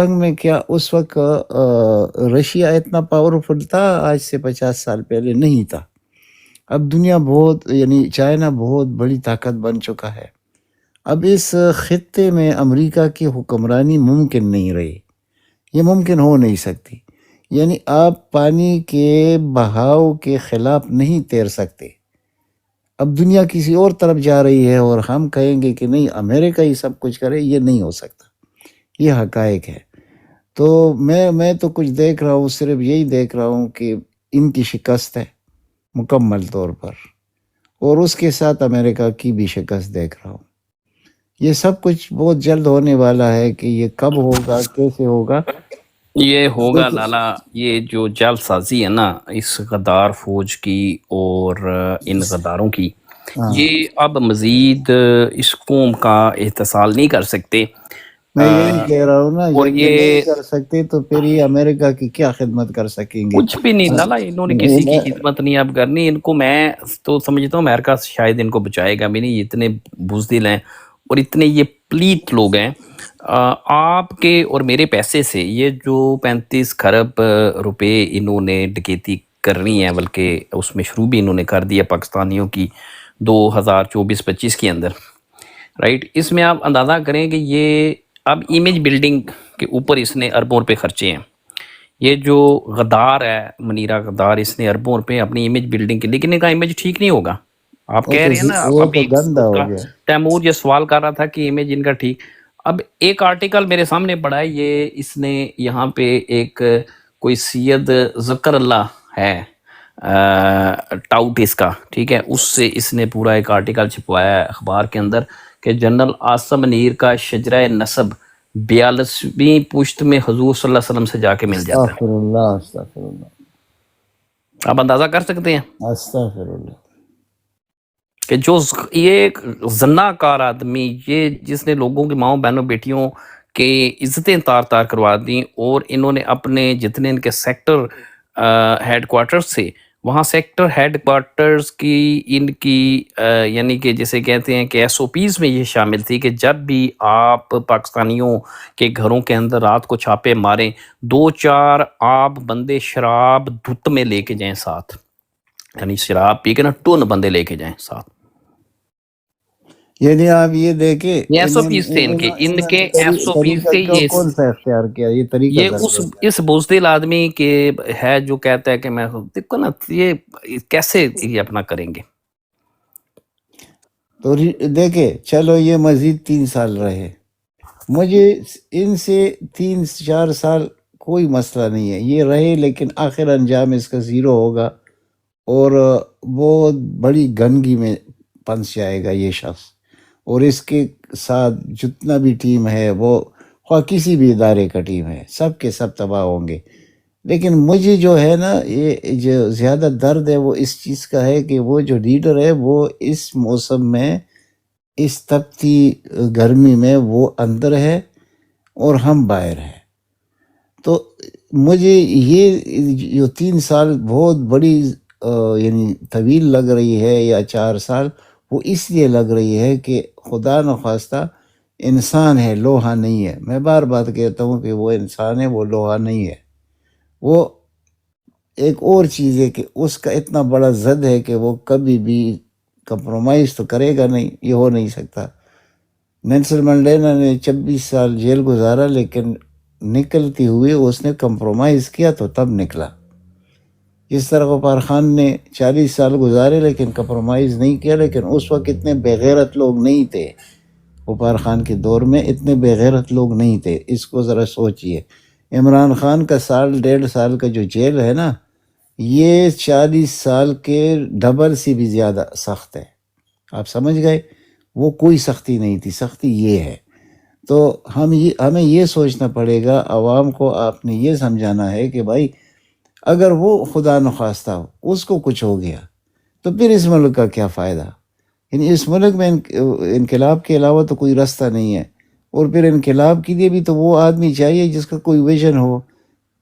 جنگ میں کیا اس وقت رشیا اتنا پاورفل تھا؟ آج سے 50 سال پہلے نہیں تھا. اب دنیا بہت یعنی چائنا بہت بڑی طاقت بن چکا ہے. اب اس خطے میں امریکہ کی حکمرانی ممکن نہیں رہی، یہ ممکن ہو نہیں سکتی. یعنی آپ پانی کے بہاؤ کے خلاف نہیں تیر سکتے. اب دنیا کسی اور طرف جا رہی ہے اور ہم کہیں گے کہ نہیں امریکہ ہی سب کچھ کرے، یہ نہیں ہو سکتا. یہ حقائق ہے. تو میں تو کچھ دیکھ رہا ہوں، صرف یہی دیکھ رہا ہوں کہ ان کی شکست ہے مکمل طور پر، اور اس کے ساتھ امریکہ کی بھی شکست دیکھ رہا ہوں. یہ سب کچھ بہت جلد ہونے والا ہے. کہ یہ کب ہوگا، کیسے ہوگا، یہ ہوگا لالا. یہ جو جال سازی ہے نا اس غدار فوج کی اور ان غداروں کی، یہ اب مزید اس قوم کا احتسال نہیں کر سکتے. میں یہی کہہ رہا ہوں نا، اور جب یہ نہیں کر سکتے تو پھر یہ امریکہ کی کیا خدمت کر سکیں گے؟ کچھ بھی نہیں لالا، انہوں نے کسی کی خدمت نہیں اب کرنی. ان کو میں تو سمجھتا ہوں امریکہ شاید ان کو بچائے گا بھی نہیں. یہ اتنے بزدل ہیں اور اتنے یہ پلیت لوگ ہیں. آپ کے اور میرے پیسے سے یہ جو 35 کھرب روپے انہوں نے ڈکیتی کرنی ہے، بلکہ اس میں شروع بھی انہوں نے کر دیا پاکستانیوں کی 2024-25 کے اندر، رائٹ. اس میں آپ اندازہ کریں کہ یہ اب امیج بلڈنگ کے اوپر اس نے اربوں روپے خرچے ہیں. یہ جو غدار ہے منیرہ غدار، اس نے اربوں روپے اپنی امیج بلڈنگ کی، لیکن ان کا امیج ٹھیک نہیں ہوگا. آپ کہہ رہے ہیں نا، وہ تو ابھی گندا ہو گیا. تیمور یہ سوال کر رہا تھا کہ امیج ان کا ٹھیک. اب ایک آرٹیکل میرے سامنے پڑا ہے، یہ اس نے یہاں پہ ایک کوئی سید ذکر اللہ ہے ٹاؤٹ اس کا، ٹھیک ہے، اس سے اس نے پورا ایک آرٹیکل چھپوایا ہے اخبار کے اندر کہ جنرل عاصم منیر کا شجرہ نسب 42ویں پشت میں حضور صلی اللہ علیہ وسلم سے جا کے مل جاتا ہے. استغفر اللہ، استغفر اللہ، آپ اندازہ کر سکتے ہیں استغفر اللہ. کہ جو یہ زنا کار آدمی، یہ جس نے لوگوں کی ماؤں بہنوں بیٹیوں کے عزتیں تار تار کروا دیں، اور انہوں نے اپنے جتنے ان کے سیکٹر ہیڈ کوارٹرز تھے، وہاں سیکٹر ہیڈ کوارٹرز کی ان کی یعنی کہ جسے کہتے ہیں کہ SOPs میں یہ شامل تھی کہ جب بھی آپ پاکستانیوں کے گھروں کے اندر رات کو چھاپے ماریں، 2-4 آپ بندے شراب دھت میں لے کے جائیں ساتھ، یعنی شراب پی کے نا ٹون بندے لے کے جائیں ساتھ. یعنی آپ یہ دیکھیں یہ SOPs تھے ان کے SOPs تھے. یہ کون سا اختیار کیا یہ طریقہ؟ یہ اس بزدل آدمی کے ہے جو کہتا ہے کہ میں دیکھو نا یہ کیسے یہ اپنا کریں گے. تو دیکھیں چلو یہ مزید 3 سال رہے، مجھے ان سے 3-4 سال کوئی مسئلہ نہیں ہے، یہ رہے، لیکن آخر انجام اس کا زیرو ہوگا اور بہت بڑی گندگی میں پنس جائے گا یہ شخص. اور اس کے ساتھ جتنا بھی ٹیم ہے، وہ خواہ کسی بھی ادارے کا ٹیم ہے، سب کے سب تباہ ہوں گے. لیکن مجھے جو ہے نا یہ جو زیادہ درد ہے وہ اس چیز کا ہے کہ وہ جو لیڈر ہے وہ اس موسم میں، اس تپتی گرمی میں وہ اندر ہے اور ہم باہر ہیں. تو مجھے یہ جو 3 سال بہت بڑی یعنی طویل لگ رہی ہے، یا 4 سال، وہ اس لیے لگ رہی ہے کہ خدا نخواستہ انسان ہے، لوہا نہیں ہے. میں بار بار کہتا ہوں کہ وہ انسان ہے، وہ لوہا نہیں ہے. وہ ایک اور چیز ہے کہ اس کا اتنا بڑا ضد ہے کہ وہ کبھی بھی کمپرومائز تو کرے گا نہیں، یہ ہو نہیں سکتا. نیلسن منڈیلا نے 26 سال جیل گزارا، لیکن نکلتی ہوئی اس نے کمپرومائز کیا تو تب نکلا. اس طرح غفار خان نے 40 سال گزارے لیکن کمپرومائز نہیں کیا. لیکن اس وقت اتنے بےغیرت لوگ نہیں تھے، غفار خان کے دور میں اتنے بےغیرت لوگ نہیں تھے. اس کو ذرا سوچئے. عمران خان کا 1.5 سال کا جو جیل ہے نا، یہ 40 سال کے ڈبل سے بھی زیادہ سخت ہے. آپ سمجھ گئے؟ وہ کوئی سختی نہیں تھی، سختی یہ ہے. تو ہمیں یہ سوچنا پڑے گا، عوام کو آپ نے یہ سمجھانا ہے کہ بھائی اگر وہ خدا نخواستہ ہو اس کو کچھ ہو گیا تو پھر اس ملک کا کیا فائدہ؟ یعنی اس ملک میں انقلاب کے علاوہ تو کوئی راستہ نہیں ہے. اور پھر انقلاب کے لیے بھی تو وہ آدمی چاہیے جس کا کوئی ویژن ہو،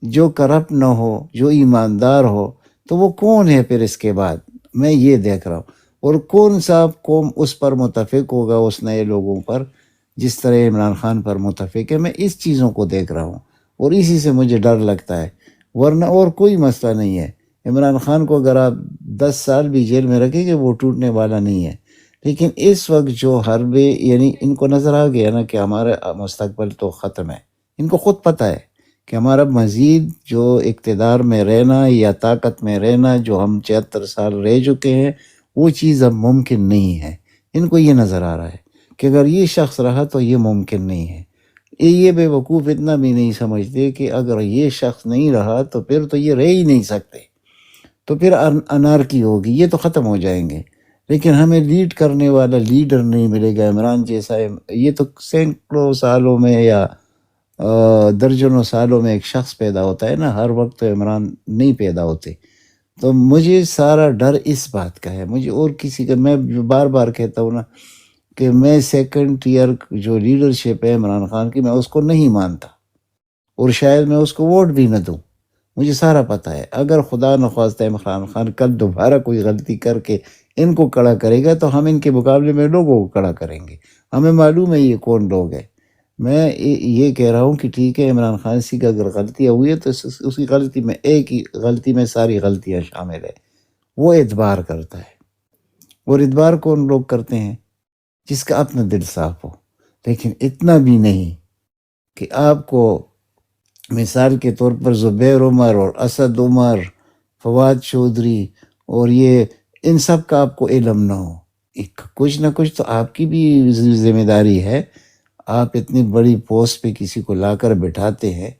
جو کرپٹ نہ ہو، جو ایماندار ہو. تو وہ کون ہے پھر اس کے بعد؟ میں یہ دیکھ رہا ہوں. اور کون سا قوم اس پر متفق ہوگا، اس نئے لوگوں پر، جس طرح عمران خان پر متفق ہے؟ میں اس چیزوں کو دیکھ رہا ہوں. اور اسی سے مجھے ڈر لگتا ہے، ورنہ اور کوئی مسئلہ نہیں ہے۔ عمران خان کو اگر آپ 10 سال بھی جیل میں رکھیں گے وہ ٹوٹنے والا نہیں ہے، لیکن اس وقت جو حربے، یعنی ان کو نظر آ گیا نا کہ ہمارا مستقبل تو ختم ہے، ان کو خود پتہ ہے کہ ہمارا مزید جو اقتدار میں رہنا یا طاقت میں رہنا جو ہم 76 سال رہ چکے ہیں وہ چیز اب ممکن نہیں ہے۔ ان کو یہ نظر آ رہا ہے کہ اگر یہ شخص رہا تو یہ ممکن نہیں ہے۔ یہ بے وقوف اتنا بھی نہیں سمجھتے کہ اگر یہ شخص نہیں رہا تو پھر تو یہ رہ ہی نہیں سکتے، تو پھر انارکی ہوگی، یہ تو ختم ہو جائیں گے۔ لیکن ہمیں لیڈ کرنے والا لیڈر نہیں ملے گا عمران جیسا۔ یہ تو سینکڑوں سالوں میں یا درجنوں سالوں میں ایک شخص پیدا ہوتا ہے نا، ہر وقت تو عمران نہیں پیدا ہوتے۔ تو مجھے سارا ڈر اس بات کا ہے، مجھے اور کسی کا، میں بار بار کہتا ہوں نا کہ میں سیکنڈ ٹیئر جو لیڈرشپ ہے عمران خان کی، میں اس کو نہیں مانتا، اور شاید میں اس کو ووٹ بھی نہ دوں۔ مجھے سارا پتہ ہے اگر خدا نخواستہ عمران خان کل دوبارہ کوئی غلطی کر کے ان کو کڑا کرے گا تو ہم ان کے مقابلے میں لوگوں کو کڑا کریں گے، ہمیں معلوم ہے یہ کون لوگ ہیں۔ میں یہ کہہ رہا ہوں کہ ٹھیک ہے، عمران خان سی کا اگر غلطیاں ہوئی ہے تو اسی غلطی میں، ایک ہی غلطی میں ساری غلطیاں شامل ہے، وہ اعتبار کرتا ہے، اور اعتبار کون لوگ کرتے ہیں؟ جس کا اپنا دل صاف ہو۔ لیکن اتنا بھی نہیں کہ آپ کو مثال کے طور پر زبیر عمر اور اسد عمر، فواد چودھری اور یہ ان سب کا آپ کو علم نہ ہو۔ کچھ نہ کچھ تو آپ کی بھی ذمہ داری ہے، آپ اتنی بڑی پوسٹ پہ کسی کو لا کر بٹھاتے ہیں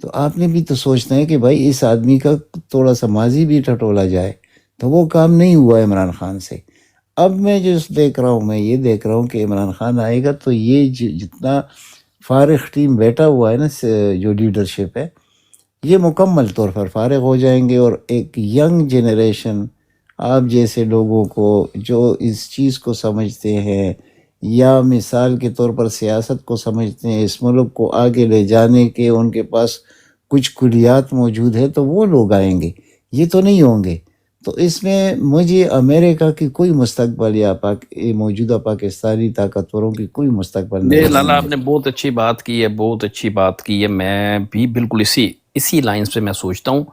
تو آپ نے بھی تو سوچنا ہے کہ بھائی اس آدمی کا تھوڑا سا ماضی بھی ٹٹولا جائے، تو وہ کام نہیں ہوا عمران خان سے۔ اب میں جو دیکھ رہا ہوں، میں یہ دیکھ رہا ہوں کہ عمران خان آئے گا تو یہ جتنا فارغ ٹیم بیٹھا ہوا ہے نا، جو لیڈرشپ ہے، یہ مکمل طور پر فارغ ہو جائیں گے، اور ایک ینگ جنریشن آپ جیسے لوگوں کو جو اس چیز کو سمجھتے ہیں یا مثال کے طور پر سیاست کو سمجھتے ہیں، اس ملک کو آگے لے جانے کے ان کے پاس کچھ کلیات موجود ہے، تو وہ لوگ آئیں گے، یہ تو نہیں ہوں گے۔ تو اس میں مجھے امریکہ کی کوئی مستقبل یا موجودہ پاکستانی طاقتوروں کی کوئی مستقبل جی نہیں لالا، ہے۔ آپ نے بہت اچھی بات کی ہے، بہت اچھی بات کی ہے۔ میں بھی بالکل اسی لائنز پہ میں سوچتا ہوں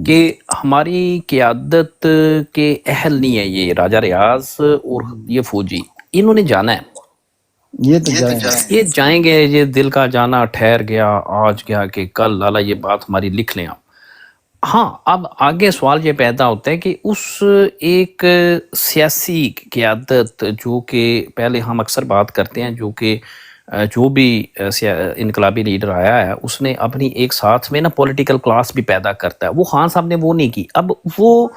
کہ ہماری قیادت کے اہل نہیں ہے یہ راجہ ریاض اور یہ فوجی، انہوں نے جانا ہے، یہ تو جائیں گے۔ یہ جائیں گے، یہ دل کا جانا ٹھہر گیا، آج گیا کہ کل، لالا یہ بات ہماری لکھ لیں آپ۔ ہاں، اب آگے سوال یہ پیدا ہوتا ہے کہ اس ایک سیاسی قیادت جو کہ پہلے ہم اکثر بات کرتے ہیں، جو کہ جو بھی انقلابی لیڈر آیا ہے اس نے اپنی ایک ساتھ میں نا پولیٹیکل کلاس بھی پیدا کرتا ہے، وہ خان صاحب نے وہ نہیں کی۔ اب وہ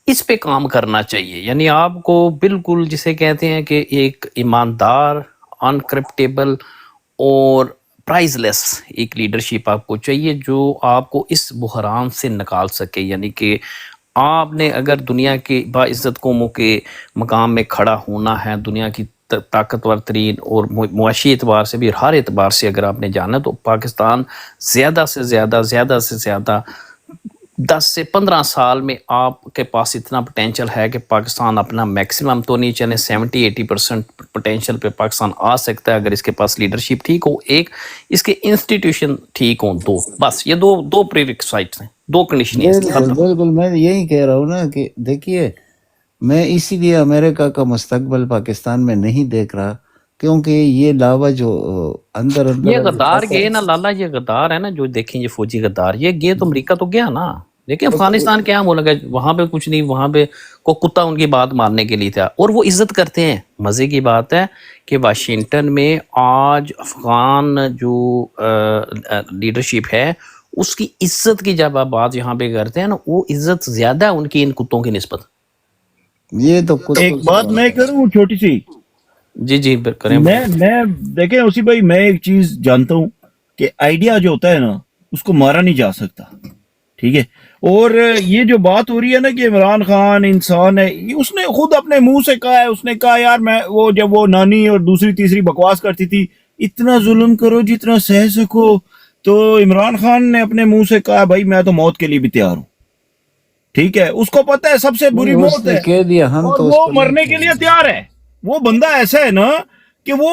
اس پہ کام کرنا چاہیے، یعنی آپ کو بالکل جسے کہتے ہیں کہ ایک ایماندار، انکرپٹیبل اور پرائز لیس ایک لیڈرشپ آپ کو چاہیے جو آپ کو اس بحران سے نکال سکے۔ یعنی کہ آپ نے اگر دنیا کے باعزت قوموں کے مقام میں کھڑا ہونا ہے، دنیا کی طاقتور ترین اور معاشی اعتبار سے بھی ہر اعتبار سے اگر آپ نے جانا، تو پاکستان زیادہ سے زیادہ 10 سے 15 سال میں آپ کے پاس اتنا پوٹینشل ہے کہ پاکستان اپنا میکسیمم تو نہیں چلے 70-80% پوٹینشل پہ پاکستان آ سکتا ہے اگر اس کے پاس لیڈرشپ ٹھیک ہو، ایک اس کے انسٹیٹیوشن ٹھیک ہوں، دو بس یہ دو پریریکوائزٹس ہیں، دو کنڈیشن ہیں۔ بالکل میں یہی کہہ رہا ہوں نا کہ دیکھیے، میں اسی لیے امریکہ کا مستقبل پاکستان میں نہیں دیکھ رہا، کیونکہ یہ لاوا جو اندر یہ غدار گئے نا لالا، یہ غدار ہے نا جو دیکھیں یہ فوجی غدار، یہ گئے تو امریکہ تو گیا نا، لیکن افغانستان کیا ملک ہے، وہاں پہ کچھ نہیں، وہاں پہ کو کتا ان کی بات ماننے کے لیے تھا، اور وہ عزت کرتے ہیں۔ مزے کی بات ہے کہ واشنگٹن میں آج افغان جو لیڈرشپ ہے اس کی عزت کی جب آپ بات یہاں پہ کرتے ہیں نا، وہ عزت زیادہ ہے ان کی ان کتوں کی نسبت۔ یہ تو ایک بات میں کروں چھوٹی سی، جی کریں۔ میں دیکھیں اسی بھائی، میں ایک چیز جانتا ہوں کہ آئیڈیا جو ہوتا ہے نا اس کو مارا نہیں جا سکتا، ٹھیک ہے؟ اور یہ جو بات ہو رہی ہے نا کہ عمران خان انسان ہے، اس نے خود اپنے منہ سے کہا ہے، اس نے کہا یار میں وہ جب وہ نانی اور دوسری تیسری بکواس کرتی تھی اتنا ظلم کرو جتنا سہ سکو، تو عمران خان نے اپنے منہ سے کہا بھائی میں تو موت کے لیے بھی تیار ہوں، ٹھیک ہے؟ اس کو پتہ ہے سب سے بری موت ہے، کہہ دیا ہم اور تو وہ مرنے کے لیے تیار ہے۔ وہ بندہ ایسا ہے نا کہ وہ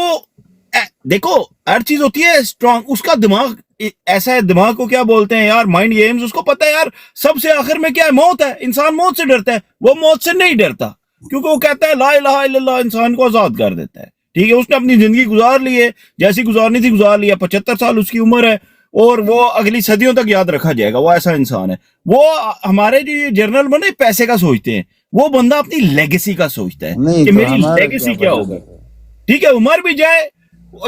دیکھو ہر چیز ہوتی ہے اسٹرانگ، اس کا دماغ ایسا ہے دماغ کو کیا بولتے ہیں یار، مائنڈ گیمز. اس کو پتہ ہے یار سب سے آخر میں کیا ہے، موت ہے. انسان موت سے ڈرتا ہے، وہ موت سے نہیں ڈرتا، کیونکہ وہ کہتا ہے لا الہ الا اللہ انسان کو آزاد کر دیتا ہے. ٹھیک ہے، اس نے اپنی زندگی گزار لی ہے، جیسی گزارنی تھی گزار لیا. 75 سال اس کی عمر ہے اور وہ اگلی صدیوں تک یاد رکھا جائے گا. وہ ایسا انسان ہے. وہ ہمارے جو یہ جرنل بنے پیسے کا سوچتے ہیں، وہ بندہ اپنی لیگیسی کا سوچتا ہے نہیں کہ تو میری ہمارا کیا لیگیسی کیا ہوگی. بنتا ہے؟ ٹھیک ہے، عمر بھی جائے.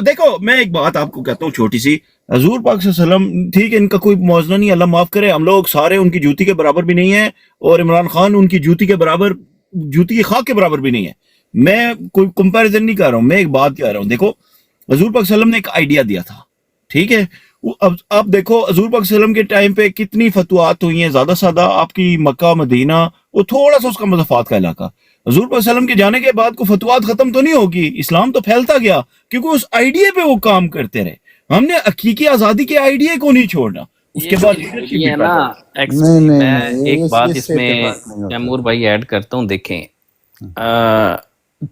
دیکھو میں ایک بات آپ کو کہتا ہوں چھوٹی سی. حضور پاک صلی اللہ علیہ وسلم، ٹھیک ہے ان کا کوئی موازنہ نہیں، اللہ معاف کرے، ہم لوگ سارے ان کی جوتی کے برابر بھی نہیں ہیں، اور عمران خان ان کی جوتی کے برابر، جوتی کی خاک کے برابر بھی نہیں ہے. میں کوئی کمپیریزن نہیں کر رہا ہوں، میں ایک بات کہہ رہا ہوں. دیکھو حضور پاک صلی اللہ علیہ وسلم نے ایک آئیڈیا دیا تھا، ٹھیک ہے. اب دیکھو حضور پاک صلی اللہ علیہ وسلم کے ٹائم پہ کتنی فتوحات ہوئی ہیں. زیادہ سادہ آپ کی مکہ مدینہ، وہ تھوڑا سا اس کا مضافات کا علاقہ. حضور پاک صلی اللہ علیہ وسلم کے جانے کے بعد کو فتوحات ختم تو نہیں ہوگی، اسلام تو پھیلتا گیا، کیونکہ اس آئیڈیا پہ وہ کام کرتے رہے. ہم نے حقیقی آزادی کے آئیڈیا کو نہیں چھوڑنا. اس یہ کے جو بعد لیڈرشپ یہ بھی ہے پیدا نا ہوئی. نہیں نہیں میں نہیں، ایک بات اس اس سے میں اتفاق نہیں ہوتا. تیمور بھائی ایڈ کرتا ہوں. دیکھیں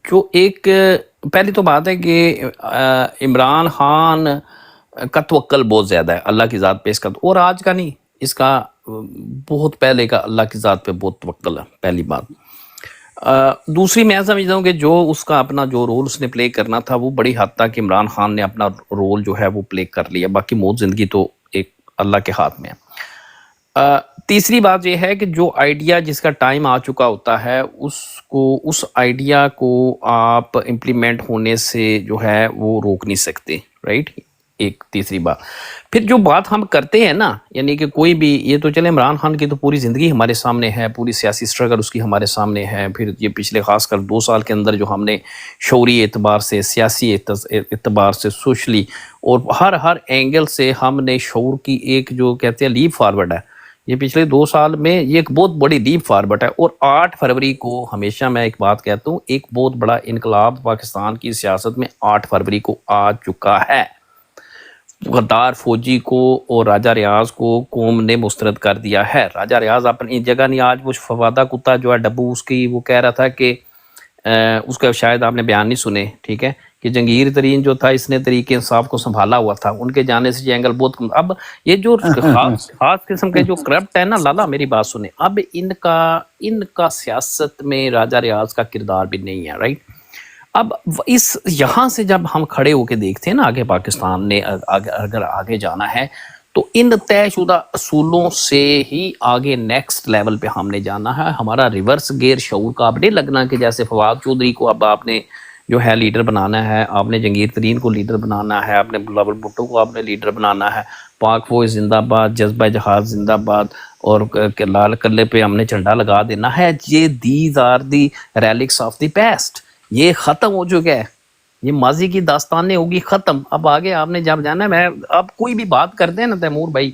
جو ایک پہلی تو بات ہے کہ عمران خان کا توکل بہت زیادہ ہے اللہ کی ذات پہ اس کا، اور آج کا نہیں، اس کا بہت پہلے کا اللہ کی ذات پہ بہت توکل ہے، پہلی بات. دوسری میں سمجھتا ہوں کہ جو اس کا اپنا جو رول اس نے پلے کرنا تھا وہ بڑی حد تک عمران خان نے اپنا رول جو ہے وہ پلے کر لیا. باقی موت زندگی تو ایک اللہ کے ہاتھ میں ہے. تیسری بات یہ ہے کہ جو آئیڈیا جس کا ٹائم آ چکا ہوتا ہے اس آئیڈیا کو آپ امپلیمنٹ ہونے سے جو ہے وہ روک نہیں سکتے، رائٹ. ایک تیسری بات پھر جو بات ہم کرتے ہیں نا، یعنی کہ کوئی بھی، یہ تو چلے عمران خان کی تو پوری زندگی ہمارے سامنے ہے، پوری سیاسی اسٹرگل اس کی ہمارے سامنے ہے. پھر یہ پچھلے خاص کر 2 سال کے اندر جو ہم نے شعوری اعتبار سے، سیاسی اعتبار سے، سوشلی اور ہر اینگل سے ہم نے شعور کی ایک جو کہتے ہیں لیپ فارورڈ ہے، یہ پچھلے 2 سال میں یہ ایک بہت بڑی لیپ فارورڈ ہے. اور 8 فروری کو ہمیشہ میں ایک بات کہتا ہوں، ایک بہت بڑا انقلاب پاکستان کی سیاست میں 8 فروری کو آ چکا ہے. غدار فوجی کو اور راجہ ریاض کو قوم نے مسترد کر دیا ہے. راجہ ریاض اپنی جگہ نہیں. آج وہ فوادہ کتا جو ہے ڈبو، اس کی وہ کہہ رہا تھا کہ اس کا شاید آپ نے بیان نہیں سنے، ٹھیک ہے، کہ جہانگیر ترین جو تھا اس نے تحریک انصاف کو سنبھالا ہوا تھا، ان کے جانے سے یہ اینگل بہت کم. اب یہ جو خاص قسم کے جو کرپٹ ہے نا، لالا میری بات سنیں، اب ان کا سیاست میں راجہ ریاض کا کردار بھی نہیں ہے، رائٹ. اب اس یہاں سے جب ہم کھڑے ہو کے دیکھتے ہیں نا، آگے پاکستان نے اگر آگے جانا ہے تو ان طے شدہ اصولوں سے ہی آگے نیکسٹ لیول پہ ہم نے جانا ہے. ہمارا ریورس گیئر شعور کا اب نہیں لگنا کہ جیسے فواد چودھری کو اب آپ نے جو ہے لیڈر بنانا ہے، آپ نے جہانگیر ترین کو لیڈر بنانا ہے، آپ نے بلاول بھٹو کو آپ نے لیڈر بنانا ہے، پاک فوج زندہ باد، جذبہ جہاد زندہ باد، اور لال قلعے پہ ہم نے جھنڈا لگا دینا ہے. یہ these are the relics of the past. یہ ختم ہو چکا ہے، یہ ماضی کی داستانیں ہوگی ختم. اب آگے آپ نے جب جانا ہے، میں اب کوئی بھی بات کرتے ہیں نا تیمور بھائی،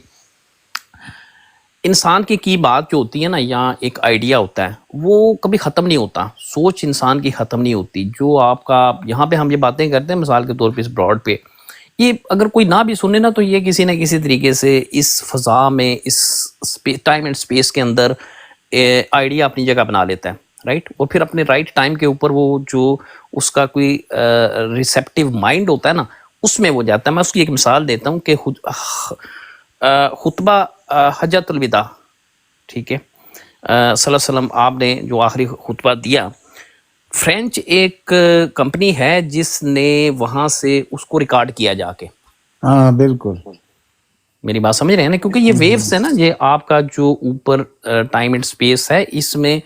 انسان کی بات جو ہوتی ہے نا، یہاں ایک آئیڈیا ہوتا ہے وہ کبھی ختم نہیں ہوتا. سوچ انسان کی ختم نہیں ہوتی. جو آپ کا یہاں پہ ہم یہ باتیں کرتے ہیں مثال کے طور پہ اس براڈ پہ، یہ اگر کوئی نہ بھی سنے نا تو یہ کسی نہ کسی طریقے سے اس فضا میں، اس ٹائم اینڈ اسپیس کے اندر آئیڈیا اپنی جگہ بنا لیتا ہے، رائٹ. اور پھر اپنے رائٹ ٹائم کے اوپر وہ جو اس کا کوئی ریسیپٹیو مائنڈ ہوتا ہے نا، اس میں وہ جاتا ہے. میں اس کی ایک مثال دیتا ہوں کہ خطبہ حجۃ الوداع، ٹھیک ہے، صلی اللہ علیہ وسلم آپ نے جو آخری خطبہ دیا، فرینچ ایک کمپنی ہے جس نے وہاں سے اس کو ریکارڈ کیا جا کے. ہاں بالکل، میری بات سمجھ رہے ہیں نا، کیونکہ یہ ویوز ہے نا، یہ آپ کا جو اوپر ٹائم اینڈ اسپیس ہے، اس میں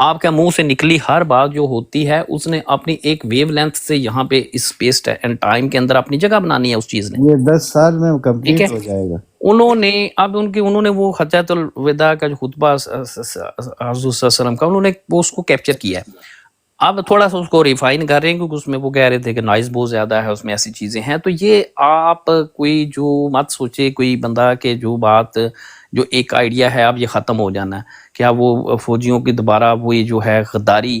آپ کا منہ سے نکلی ہر بات جو ہوتی ہے اس نے اپنی ایک ویو لینتھ سے یہاں پہ اسپیس اینڈ ٹائم کے اندر اپنی جگہ بنانی ہے اس چیز نے. یہ 10 سال میں ٹھیک ہے، کمپلیٹ ہو جائے گا. انہوں نے وہ حجۃ الوداع کا جو خطبہ حضور صلی اللہ علیہ وسلم کا، انہوں نے وہ اس کو کیپچر کیا ہے. اب تھوڑا سا اس کو ریفائن کر رہے ہیں، کیونکہ اس میں وہ کہہ رہے تھے کہ نائز بہت زیادہ ہے، اس میں ایسی چیزیں ہیں. تو یہ آپ کوئی جو مت سوچے کوئی بندہ کہ جو بات جو ایک آئیڈیا ہے اب یہ ختم ہو جانا ہے. کیا وہ فوجیوں کی دوبارہ وہی جو ہے غداری،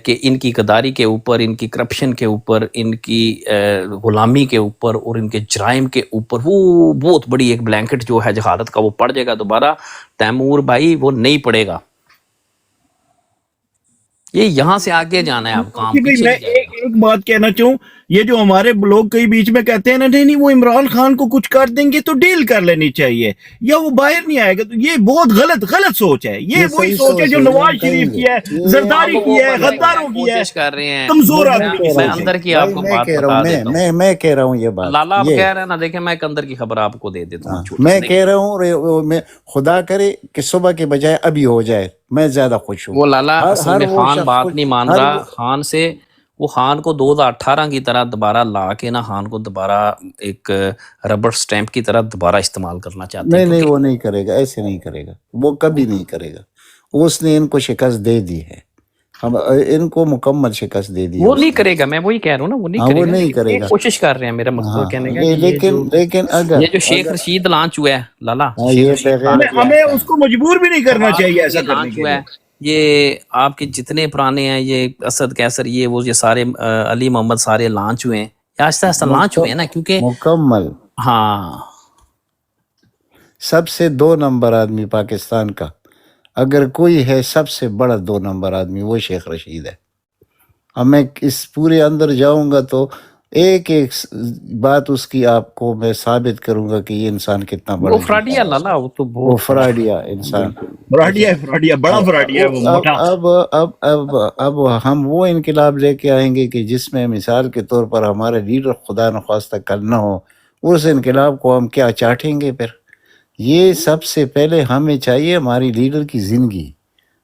کہ ان کی غداری کے اوپر، ان کی کرپشن کے اوپر، ان کی غلامی کے اوپر اور ان کے جرائم کے اوپر وہ بہت بڑی ایک بلینکٹ جو ہے جہالت کا وہ پڑ جائے گا دوبارہ؟ تیمور بھائی وہ نہیں پڑے گا. یہ یہاں سے آگے جانا ہے اب کام، میں پیچھے نہیں جائے گا. ایک بات کہنا چاہوں، یہ جو ہمارے لوگ کئی بیچ میں کہتے ہیں نا نہیں وہ عمران خان کو کچھ کر دیں گے تو ڈیل کر لینی چاہیے یا وہ باہر نہیں آئے گا، تو یہ بہت غلط سوچ ہے. یہ وہی صحیح سوچ ہے جو ہے، نواز ہم شریف کہیں کی گے ہے، یہ زرداری اب کی وہ ہے، پتہ ہے کیا غداروں کی ہے، کوشش کر رہے ہیں. کمزور میں آدمی کی کہہ رہا میں سوچ ہوں ہے. اندر کی بھائی، آپ کو میں بات کہہ رہا بتا ہوں دیتا ہوں. میں کہہ رہا ہوں یہ بات لالا آپ یہ کہہ رہے ہیں نا، دیکھیں میں ایک اندر کی خبر آپ کو دے دیتا ہوں چھوٹی میں سی. کہہ رہا ہوں میں خدا کرے کہ صبح کے بجائے ابھی ہو جائے، میں زیادہ خوش ہوں. وہ لالا اصل ہر میں وہ خان شخص بات خوش، نہیں مان ہر رہا. خان سے وہ خان کو 2018 کی طرح دوبارہ لا کے نا خان کو دوبارہ ایک ربڑ سٹیمپ کی طرح دوبارہ استعمال کرنا چاہتے ہیں. نہیں کیونکہ وہ نہیں کرے گا، ایسے نہیں کرے گا، وہ کبھی نہیں کرے گا. اس نے ان کو شکست دے دی ہے، ہم ان کو مکمل شکست دے دی ہے وہ اس نہیں نے. کرے گا، میں وہی کہہ رہا ہوں نا، وہ نہیں ہاں کرے وہ گا. نہیں لیکن کرے یہ گا. کوشش کر رہے ہیں، میرا مقصد ہاں کہنے کا کہ یہ لیکن اگر جو شیخ رشید لانچ ہوا ہے لالا، ہاں شیخ یہ رشید بغیر لانچ ہوا ہے، ہمیں اس کو مجبور بھی نہیں کرنا چاہیے ایسا کرنے لانچ کے ہوا لیے. ہے. یہ آپ کے جتنے پرانے ہیں، یہ اسد کیسر، یہ سارے علی محمد سارے لانچ ہوئے ہیں، آہستہ آہستہ لانچ ہوئے ہیں نا. کیونکہ مکمل ہاں سب سے 2 نمبر آدمی پاکستان کا اگر کوئی ہے، سب سے بڑا 2 نمبر آدمی وہ شیخ رشید ہے. اب میں اس پورے اندر جاؤں گا تو ایک بات اس کی آپ کو میں ثابت کروں گا کہ یہ انسان کتنا وہ بڑا فراڈیا جھوٹا ہے. لالا، وہ تو وہ بہت فراڈیا انسان. فراڈیا بڑا فراڈیا ہے وہ موٹا. اب ہم وہ انقلاب لے کے آئیں گے کہ جس میں مثال کے طور پر ہمارا لیڈر خدا نخواستہ کل نہ ہو، اس انقلاب کو ہم کیا چاٹیں گے پھر. یہ سب سے پہلے ہمیں چاہیے ہماری لیڈر کی زندگی.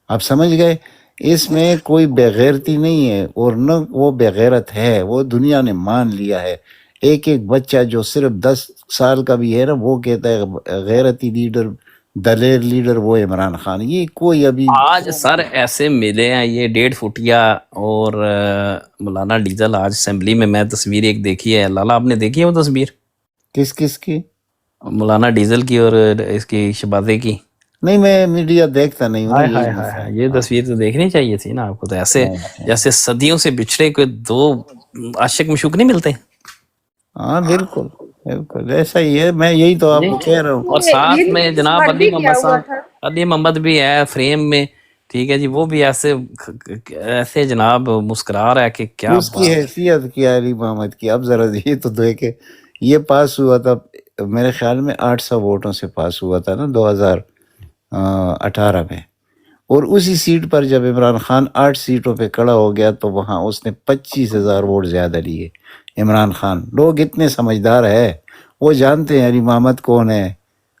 آپ سمجھ گئے، اس میں کوئی بےغیرتی نہیں ہے، اور نہ وہ بےغیرت ہے، وہ دنیا نے مان لیا ہے. ایک بچہ جو صرف 10 سال کا بھی ہے نا، وہ کہتا ہے غیرتی لیڈر، دلیر لیڈر وہ عمران خان. یہ کوئی ابھی آج سر ایسے ملے ہیں یہ 1.5 فٹیا اور مولانا ڈیزل آج اسمبلی میں تصویر ایک دیکھی ہے لالا، آپ نے دیکھی ہے وہ تصویر کس کی؟ مولانا ڈیزل کی اور اس کی شہبازے کی؟ نہیں میں میڈیا دیکھتا نہیں ہوں نا، یہی مسئلہ. یہ تصویر تو دیکھنی چاہیے تھی نا آپ کو. تو ایسے جیسے صدیوں سے بچھڑے کوئی 2 عاشق مشوق نہیں ملتے. ہاں بالکل ایسا ہی ہے. میں یہی تو آپ کو کہہ رہا ہوں. اور ساتھ میں جناب علی محمد صاحب، علی محمد بھی ہے فریم میں، ٹھیک ہے جی. وہ بھی ایسے جناب مسکرا رہا ہے کہ کیا اس کی حیثیت کیا علی محمد کی. اب ذرا یہ تو دیکھے، یہ پاس ہوا تھا میرے خیال میں 800 ووٹوں سے پاس ہوا تھا نا 2018 میں. اور اسی سیٹ پر جب عمران خان 8 سیٹوں پہ کھڑا ہو گیا تو وہاں اس نے 25,000 ووٹ زیادہ لیے عمران خان. لوگ اتنے سمجھدار ہے، وہ جانتے ہیں علی محمد کون ہے،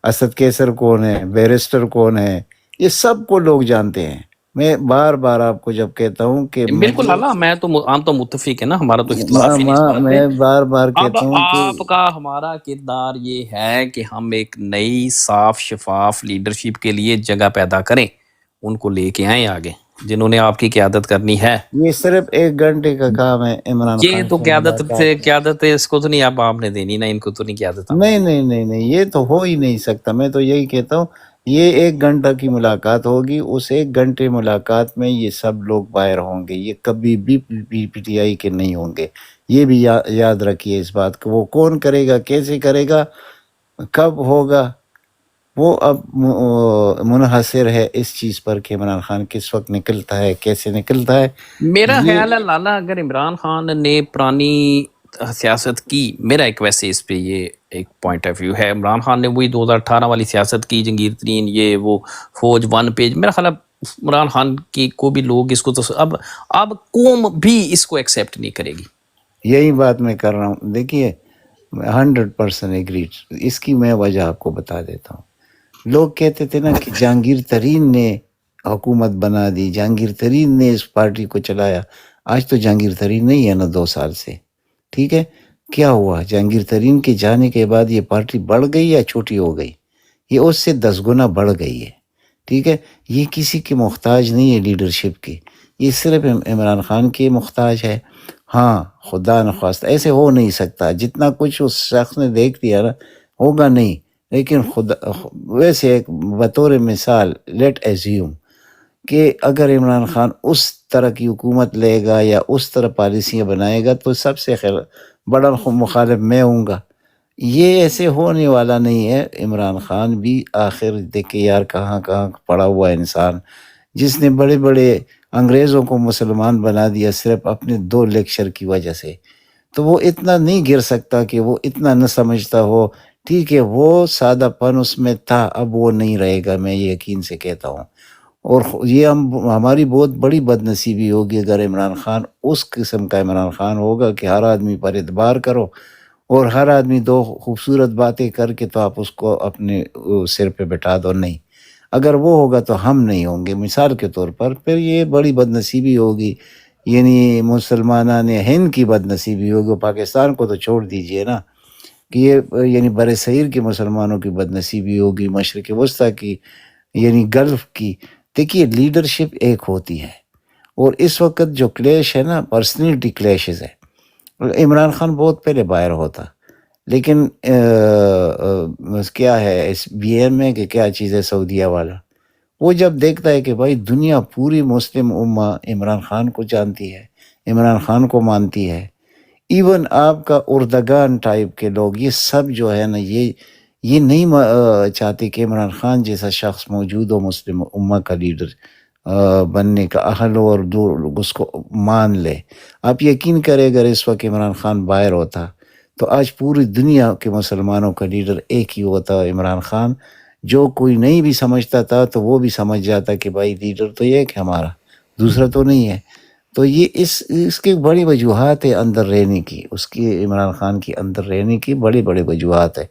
اسد کیسر کون ہے، بیرسٹر کون ہے، یہ سب کو لوگ جانتے ہیں. میں بار بار آپ کو جب کہتا ہوں کہ بالکل اللہ، میں تو ہم تو متفق ہے نا، ہمارا تو اختلاف ہی نہیں اس بات پہ. میں بار بار اب کہتا ہوں آپ کہ کا ہمارا کردار یہ ہے کہ ہم ایک نئی صاف شفاف لیڈرشپ کے لیے جگہ پیدا کریں، ان کو لے کے آئیں آگے جنہوں نے آپ کی قیادت کرنی ہے. یہ صرف 1 گھنٹے کا کام ہے عمران یہ خان تو سے ملاقات. قیادت اس کو تو نہیں آپ نے دینی نا، ان کو تو نہیں قیادت. نہیں یہ تو ہو ہی نہیں سکتا. میں تو یہی کہتا ہوں یہ 1 گھنٹہ کی ملاقات ہوگی، اس 1 گھنٹے ملاقات میں یہ سب لوگ باہر ہوں گے. یہ کبھی بھی پی ٹی آئی کے نہیں ہوں گے. یہ بھی یاد رکھیے اس بات کو. وہ کون کرے گا، کیسے کرے گا، کب ہوگا، وہ اب منحصر ہے اس چیز پر کہ عمران خان کس وقت نکلتا ہے، کیسے نکلتا ہے. میرا خیال ہے لالا، اگر عمران خان نے پرانی سیاست کی، میرا ایک ویسے اس پہ یہ ایک پوائنٹ آف ویو ہے، عمران خان نے وہی 2018 والی سیاست کی، جنگیر ترین یہ وہ فوج 1 پیج. میرا خیال ہے عمران خان کی کو بھی لوگ اس کو تو اب قوم بھی اس کو ایکسیپٹ نہیں کرے گی. یہی بات میں کر رہا ہوں. دیکھیے 100% ایگریڈ. اس کی میں وجہ آپ کو بتا دیتا ہوں. لوگ کہتے تھے نا کہ جہانگیر ترین نے حکومت بنا دی، جہانگیر ترین نے اس پارٹی کو چلایا. آج تو جہانگیر ترین نہیں ہے نا 2 سال سے. ٹھیک ہے، کیا ہوا؟ جہانگیر ترین کے جانے کے بعد یہ پارٹی بڑھ گئی یا چھوٹی ہو گئی؟ یہ اس سے 10 گنا بڑھ گئی ہے. ٹھیک ہے، یہ کسی کی محتاج نہیں ہے لیڈرشپ کی، یہ صرف عمران خان کی محتاج ہے. ہاں خدا نخواست ایسے ہو نہیں سکتا، جتنا کچھ اس شخص نے دیکھ دیا نا ہوگا نہیں. لیکن خدا ویسے ایک بطور مثال لیٹ ایزیوم کہ اگر عمران خان اس طرح کی حکومت لے گا یا اس طرح پالیسیاں بنائے گا تو سب سے بڑا مخالف میں ہوں گا. یہ ایسے ہونے والا نہیں ہے. عمران خان بھی آخر دیکھے یار کہاں پڑا ہوا انسان، جس نے بڑے انگریزوں کو مسلمان بنا دیا صرف اپنے 2 لیکچر کی وجہ سے. تو وہ اتنا نہیں گر سکتا کہ وہ اتنا نہ سمجھتا ہو. ٹھیک ہے وہ سادہ پن اس میں تھا، اب وہ نہیں رہے گا، میں یہ یقین سے کہتا ہوں. اور یہ ہماری بہت بڑی بد نصیبی ہوگی اگر عمران خان اس قسم کا عمران خان ہوگا کہ ہر آدمی پر اعتبار کرو اور ہر آدمی دو خوبصورت باتیں کر کے تو آپ اس کو اپنے سر پہ بٹھا دو. نہیں، اگر وہ ہوگا تو ہم نہیں ہوں گے. مثال کے طور پر پھر یہ بڑی بد نصیبی ہوگی، یعنی مسلمانان ہند کی بد نصیبی ہوگی. پاکستان کو تو چھوڑ دیجئے نا، کہ یہ یعنی بر صغیر کے مسلمانوں کی بد نصیبی ہوگی، مشرق وسطیٰ کی یعنی گلف کی. دیکھیے لیڈرشپ ایک ہوتی ہے، اور اس وقت جو کلیش ہے نا پرسنلٹی کلیشز ہے. عمران خان بہت پہلے باہر ہوتا، لیکن کیا ہے اس بی ایم میں کہ کیا چیز ہے سعودیہ والا، وہ جب دیکھتا ہے کہ بھائی دنیا پوری مسلم امہ عمران خان کو جانتی ہے، عمران خان کو مانتی ہے، ایون آپ کا اردگان ٹائپ کے لوگ یہ سب جو ہے نا یہ نہیں چاہتے کہ عمران خان جیسا شخص موجود ہو مسلم امہ کا لیڈر بننے کا اہل ہو اور دور اس کو مان لے. آپ یقین کریں اگر اس وقت عمران خان باہر ہوتا تو آج پوری دنیا کے مسلمانوں کا لیڈر ایک ہی ہوتا عمران خان. جو کوئی نہیں بھی سمجھتا تھا تو وہ بھی سمجھ جاتا کہ بھائی لیڈر تو یہ کہ ہمارا دوسرا تو نہیں ہے. تو یہ اس کی بڑی وجوہات ہے اندر رہنے کی، اس کی عمران خان کی اندر رہنے کی بڑی وجوہات ہے.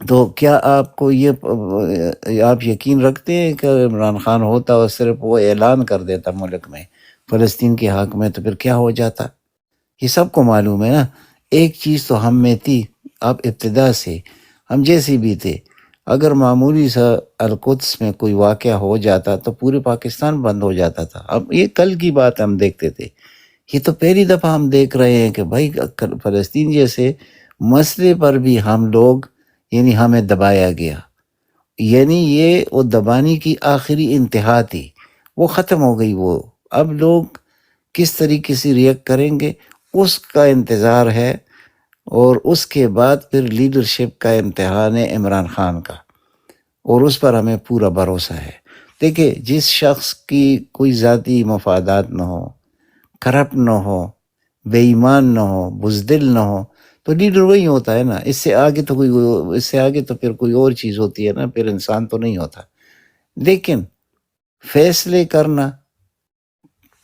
تو کیا آپ کو یہ آپ یقین رکھتے ہیں کہ عمران خان ہوتا اور صرف وہ اعلان کر دیتا ملک میں فلسطین کے حق میں تو پھر کیا ہو جاتا؟ یہ سب کو معلوم ہے نا. ایک چیز تو ہم میں تھی، اب ابتدا سے ہم جیسے بھی تھے، اگر معمولی سا القدس میں کوئی واقعہ ہو جاتا تو پورے پاکستان بند ہو جاتا تھا. اب یہ کل کی بات ہم دیکھتے تھے، یہ تو پہلی دفعہ ہم دیکھ رہے ہیں کہ بھائی فلسطین جیسے مسئلے پر بھی ہم لوگ یعنی ہمیں دبایا گیا. یعنی یہ وہ دبانے کی آخری انتہا تھی، وہ ختم ہو گئی. وہ اب لوگ کس طریقے سے ریئیکٹ کریں گے اس کا انتظار ہے، اور اس کے بعد پھر لیڈرشپ کا امتحان ہے عمران خان کا، اور اس پر ہمیں پورا بھروسہ ہے. دیکھیں جس شخص کی کوئی ذاتی مفادات نہ ہو، کرپٹ نہ ہو، بے ایمان نہ ہو، بزدل نہ ہو، تو لیڈر وہی ہوتا ہے نا. اس سے آگے تو پھر کوئی اور چیز ہوتی ہے نا، پھر انسان تو نہیں ہوتا. لیکن فیصلے کرنا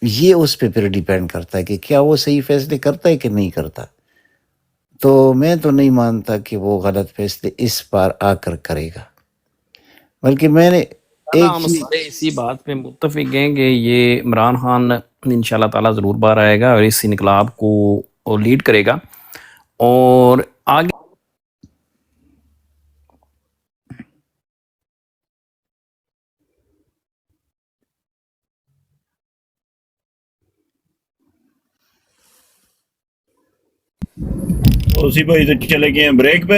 یہ اس پہ پھر ڈیپینڈ کرتا ہے کہ کیا وہ صحیح فیصلے کرتا ہے کہ نہیں کرتا. تو میں تو نہیں مانتا کہ وہ غلط فیصلے اس بار آ کر کرے گا، بلکہ میں نے ایک ہم چیز سارے اسی بات پہ متفق ہیں کہ یہ عمران خان انشاءاللہ تعالیٰ ضرور باہر آئے گا اور اس انقلاب کو لیڈ کرے گا. اور آگے اسی بھائی تو چلے گئے ہیں بریک پہ.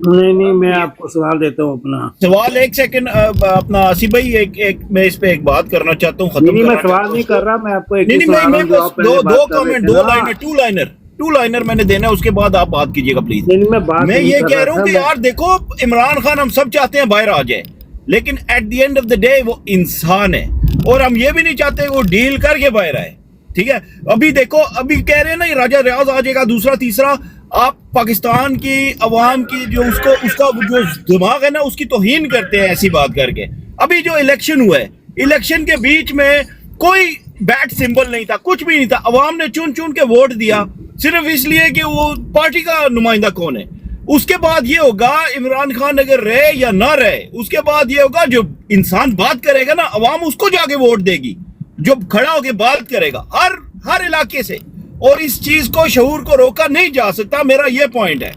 نہیں میں آپ کو سوال دیتا ہوں اپنا. سوال ایک سیکنڈ اپنا آصف بھائی میں اس پہ ایک بات کرنا چاہتا ہوں، ختم نہیں میں کرنا سوال چاہتا نہیں ہوں. کر رہا، میں آپ کو ایک نہیں ہی سنا رہا میں ہوں جو آپ بس پہلے دو بات کر رہے کامنٹ، تھے نا. ٹو لائنر میں نے دینا ہے، اس کے بعد آپ بات کیجیے گا پلیز. نہیں میں بات میں نہیں یہ کر کہہ رہا رہا ہوں تھا. کہ یار دیکھو عمران خان ہم سب چاہتے ہیں باہر آ جائے، لیکن at the end of the day وہ انسان ہے، اور ہم یہ بھی نہیں چاہتے وہ ڈیل کر کے باہر آئے. ٹھیک ہے، ابھی دیکھو ابھی کہہ رہے ہیں نا راجہ ریاض آ جائے گا دوسرا تیسرا. آپ پاکستان کی عوام کی جو اس کا جو دماغ ہے نا اس کی توہین کرتے ہیں ایسی بات کر کے. ابھی جو الیکشن ہوا ہے، الیکشن کے بیچ میں کوئی بیٹ سمبل نہیں تھا، کچھ بھی نہیں تھا. عوام نے چن کے ووٹ دیا صرف اس لیے کہ وہ پارٹی کا نمائندہ کون ہے. اس کے بعد یہ ہوگا عمران خان اگر رہے یا نہ رہے، اس کے بعد یہ ہوگا جو انسان بات کرے گا نا عوام اس کو جا کے ووٹ دے گی، جو کھڑا ہو کے بات کرے گا ہر علاقے سے. اور اس چیز کو شعور کو روکا نہیں جا سکتا، میرا یہ پوائنٹ ہے.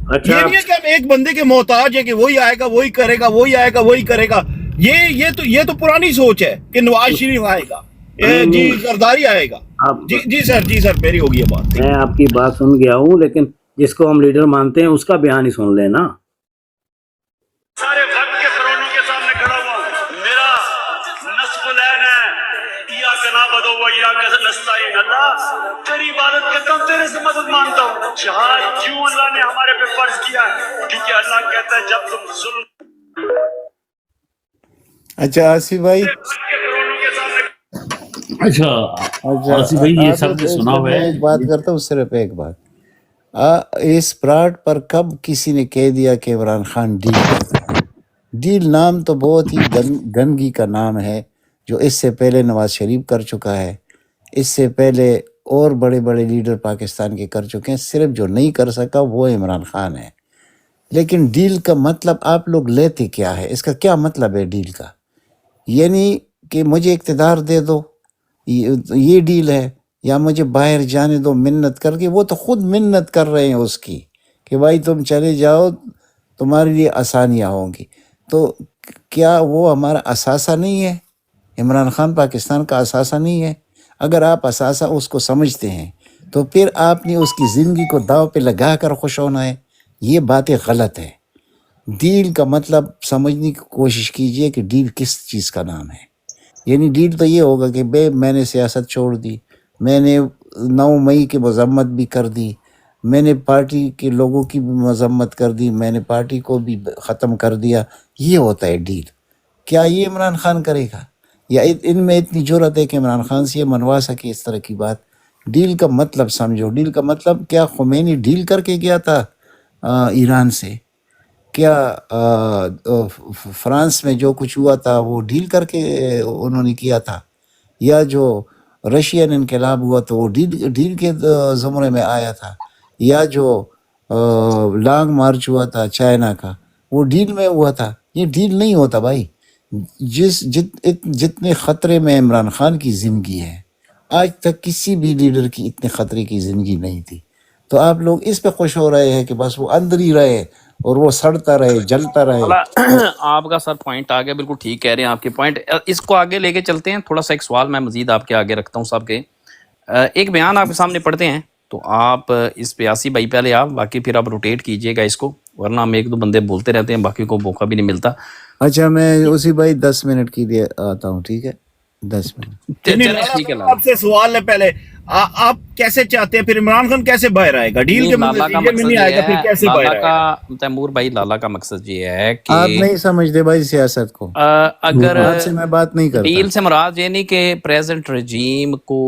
اچھا یہ نہیں ہے کہ ہم ایک بندے کے محتاج ہے کہ وہی آئے گا وہی کرے گا، وہی آئے گا وہی کرے گا. یہ تو پرانی سوچ ہے کہ نواز شریف آئے گا، جی زرداری آئے گا. جی سر میری ہوگی یہ بات. میں آپ کی بات سن گیا ہوں، لیکن جس کو ہم لیڈر مانتے ہیں اس کا بیان ہی سن لینا. سارے وقت کے فرعونوں کے سامنے کھڑا ہوا ہوں. میرا نصف العین ہے، ایاک نعبد و ایاک نستعین. اللہ تیری عبادت کرتا ہوں، تیرے سے مدد مانگتا ہوں. جہاد کیوں اللہ نے ہمارے پہ فرض کیا ہے؟ کیونکہ اللہ کہتا ہے جب تم ظلم اچھا آصف بھائی، کے فرعونوں کے سامنے اچھا اچھا آصف بھائی یہ آپ سب نے ایک سنا منٹ ہوا میں ہے. ایک بات کرتا ہوں، صرف ایک بات. اس پلاٹ پر کب کسی نے کہہ دیا کہ عمران خان ڈیل کرتا ہے؟ ڈیل نام تو بہت ہی گندگی کا نام ہے، جو اس سے پہلے نواز شریف کر چکا ہے، اس سے پہلے اور بڑے بڑے لیڈر پاکستان کے کر چکے ہیں، صرف جو نہیں کر سکا وہ عمران خان ہے۔ لیکن ڈیل کا مطلب آپ لوگ لیتے کیا ہے؟ اس کا کیا مطلب ہے ڈیل کا؟ یعنی کہ مجھے اقتدار دے دو، یہ ڈیل ہے، یا مجھے باہر جانے دو منت کر کے۔ وہ تو خود منت کر رہے ہیں اس کی کہ بھائی تم چلے جاؤ، تمہارے لیے آسانیاں ہوں گی۔ تو کیا وہ ہمارا اثاثہ نہیں ہے؟ عمران خان پاکستان کا اثاثہ نہیں ہے؟ اگر آپ اثاثہ اس کو سمجھتے ہیں تو پھر آپ نے اس کی زندگی کو داؤ پہ لگا کر خوش ہونا ہے۔ یہ باتیں غلط ہے۔ ڈیل کا مطلب سمجھنے کی کوشش کیجئے کہ ڈیل کس چیز کا نام ہے۔ یعنی ڈیل تو یہ ہوگا کہ میں نے سیاست چھوڑ دی، میں نے 9 مئی کی مذمت بھی کر دی، میں نے پارٹی کے لوگوں کی بھی مذمت کر دی، میں نے پارٹی کو بھی ختم کر دیا۔ یہ ہوتا ہے ڈیل۔ کیا یہ عمران خان کرے گا؟ یا ان میں اتنی جرأت ہے کہ عمران خان سے یہ منوا سکے اس طرح کی بات؟ ڈیل کا مطلب سمجھو۔ ڈیل کا مطلب کیا خمینی ڈیل کر کے گیا تھا ایران سے؟ کیا فرانس میں جو کچھ ہوا تھا وہ ڈیل کر کے انہوں نے کیا تھا؟ یا جو رشین انقلاب ہوا تو وہ ڈیل کے زمرے میں آیا تھا؟ یا جو لانگ مارچ ہوا تھا چائنا کا، وہ ڈیل میں ہوا تھا؟ یہ ڈیل نہیں ہوتا بھائی۔ جتنے خطرے میں عمران خان کی زندگی ہے، آج تک کسی بھی لیڈر کی اتنے خطرے کی زندگی نہیں تھی۔ تو آپ لوگ اس پہ خوش ہو رہے ہیں کہ بس وہ اندر ہی رہے اور وہ سڑتا رہے، جلتا رہے۔ آپ کا سر پوائنٹ آ گیا، بالکل ٹھیک کہہ رہے ہیں آپ کے پوائنٹ۔ اس کو آگے لے کے چلتے ہیں۔ تھوڑا سا ایک سوال میں مزید آپ کے آگے رکھتا ہوں صاحب کے۔ ایک بیان آپ کے سامنے پڑھتے ہیں تو آپ اس پہ آسی بھائی پہلے آپ، باقی پھر آپ روٹیٹ کیجئے گا اس کو، ورنہ ہم 1-2 بندے بولتے رہتے ہیں، باقی کو موقع بھی نہیں ملتا۔ اچھا میں اسی بھائی 10 منٹ کے لیے آتا ہوں، ٹھیک ہے؟ 10 منٹ۔ چلیں لالا ٹھیک ہے صاحب، لالا۔ آپ سے سوال ہے پہلے، آپ کیسے چاہتے ہیں پھر عمران خان کیسے باہر آئے گا؟ ڈیل کے لالا کا نتیجے میں مقصد نہیں آئے یہ گا، پھر ہے، کیسے باہر لالا آئے گا؟ کا تیمور بھائی، لالا کا مقصد یہ ہے کہ آپ نہیں سمجھتے بھائی سیاست کو، اگر آپ سے میں بات نہیں کرتا۔ ڈیل سے مراد یہ نہیں کہ پریزنٹ رجیم کو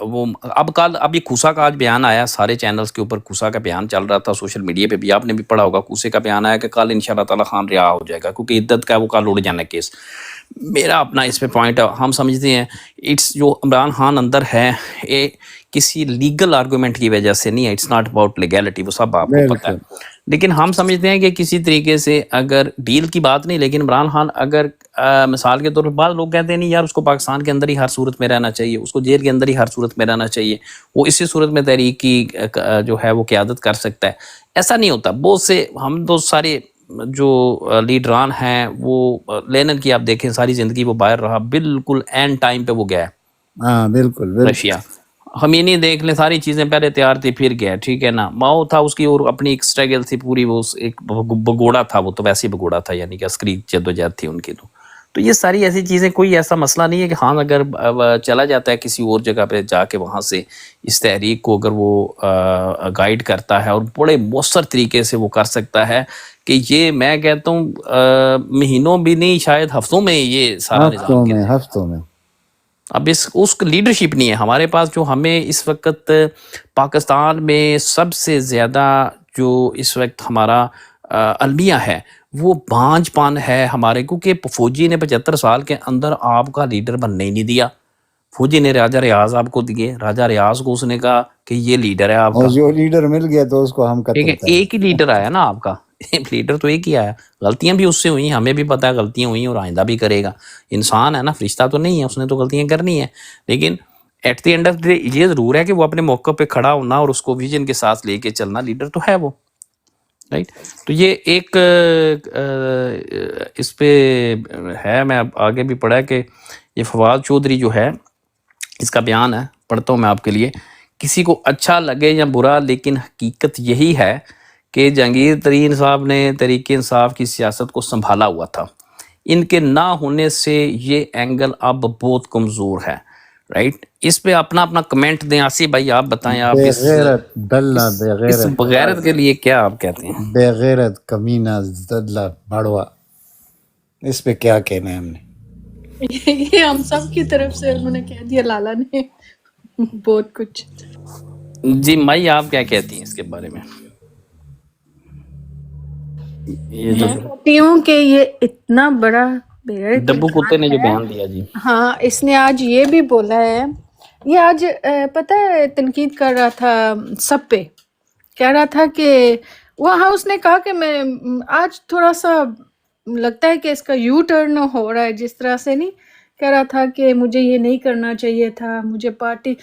وہ اب یہ کوسا کا آج بیان آیا، سارے چینلز کے اوپر کوسا کا بیان چل رہا تھا، سوشل میڈیا پہ بھی آپ نے بھی پڑھا ہوگا، کوسے کا بیان آیا کہ کل انشاءاللہ تعالی خان رہا ہو جائے گا کیونکہ عدت کا وہ کل اڑ جانا کیس۔ میرا اپنا اس پہ پوائنٹ ہے، ہم سمجھتے ہیں اٹس جو عمران خان اندر ہے یہ کسی لیگل آرگومنٹ کی وجہ سے نہیں ہے، اٹس ناٹ اباؤٹ لیگیلٹی، وہ سب آپ کو پتہ ہے۔ لیکن ہم سمجھتے ہیں کہ کسی طریقے سے اگر ڈیل کی بات نہیں، لیکن عمران خان اگر مثال کے طور پر بعض لوگ کہتے ہیں نہیں یار اس کو پاکستان کے اندر ہی ہر صورت میں رہنا چاہیے، اس کو جیل کے اندر ہی ہر صورت میں رہنا چاہیے، وہ اسی صورت میں تحریک کی جو ہے وہ قیادت کر سکتا ہے۔ ایسا نہیں ہوتا۔ بہت سے ہم تو سارے جو لیڈران ہیں وہ لینن کی آپ دیکھیں ساری زندگی وہ باہر رہا، بالکل اینڈ ٹائم پہ وہ گیا ہے ہاں بالکل رشیا۔ خمینی دیکھ لیں، ساری چیزیں پہلے تیار تھی پھر گیا، ٹھیک ہے نا۔ ماؤ تھا اس کی اور اپنی ایک سٹرگل تھی پوری، وہ ایک بگوڑا تھا، وہ تو ویسے ہی بگوڑا تھا، یعنی کہ عسکری جدوجہد تھی ان کی۔ تو یہ ساری ایسی چیزیں، کوئی ایسا مسئلہ نہیں ہے کہ خان اگر چلا جاتا ہے کسی اور جگہ پہ جا کے وہاں سے اس تحریک کو اگر وہ گائیڈ کرتا ہے اور بڑے مؤثر طریقے سے وہ کر سکتا ہے کہ یہ میں کہتا ہوں مہینوں بھی نہیں شاید ہفتوں میں یہ سارا نظام ہفتوں میں اب اس لیڈرشپ نہیں ہے ہمارے پاس۔ جو ہمیں اس وقت پاکستان میں سب سے زیادہ جو اس وقت ہمارا المیہ ہے وہ بانجھ پن ہے ہمارے، کیونکہ فوجی نے 75 سال کے اندر آپ کا لیڈر بننے ہی نہیں دیا۔ فوجی نے راجہ ریاض آپ کو دیے، راجہ ریاض کو اس نے کہا کہ یہ لیڈر ہے آپ کا، اور جو لیڈر مل گیا تو اس کو ہم ٹھیک ہے، ایک ہی لیڈر آیا نا آپ کا، لیڈر تو ایک ہی آیا۔ غلطیاں بھی اس سے ہوئی، ہمیں بھی پتہ ہے غلطیاں ہوئی اور آئندہ بھی کرے گا، انسان ہے نا، فرشتہ تو نہیں ہے، اس نے تو غلطیاں کرنی ہیں۔ لیکن at the end of the day یہ ضرور ہے کہ وہ اپنے موقع پہ کھڑا ہونا اور اس کو ویژن کے ساتھ لے کے چلنا، لیڈر تو ہے وہ، رائٹ۔ تو یہ ایک اس پہ ہے، میں آگے بھی پڑھا کہ یہ فواد چودھری جو ہے اس کا بیان ہے، پڑھتا ہوں میں آپ کے لیے۔ کسی کو اچھا لگے یا برا، لیکن حقیقت یہی ہے کہ جہانگیر ترین صاحب نے تحریک انصاف کی سیاست کو سنبھالا ہوا تھا، ان کے نہ ہونے سے یہ اینگل اب بہت کمزور ہے، رائٹ۔ اس پہ اپنا کمنٹ دیں۔ آصف بھائی آپ بتائیں، آپ اس بغیرت کے لیے کیا آپ کہتے ہیں؟ بے غیرت، کمینہ، دلہ، بڑوا، اس پہ کیا کہنا ہے ہم نے؟ یہ ہم سب کی طرف سے انہوں نے کہہ دیا، لالا نے بہت کچھ۔ جی مائی آپ کیا کہتی ہیں اس کے بارے میں؟ یہ جو میں کہتی ہوں کہ یہ اتنا بڑا ڈبو کتے نے جو ہے. بیان دیا جی، ہاں اس نے آج یہ بھی بولا ہے، یہ آج پتہ ہے تنقید کر رہا تھا سب پہ، کہہ رہا تھا کہ وہاں اس نے کہا کہ میں آج تھوڑا سا لگتا ہے کہ اس کا یو ٹرن ہو رہا ہے، جس طرح سے نہیں کہہ رہا تھا کہ مجھے یہ نہیں کرنا چاہیے تھا، مجھے پارٹی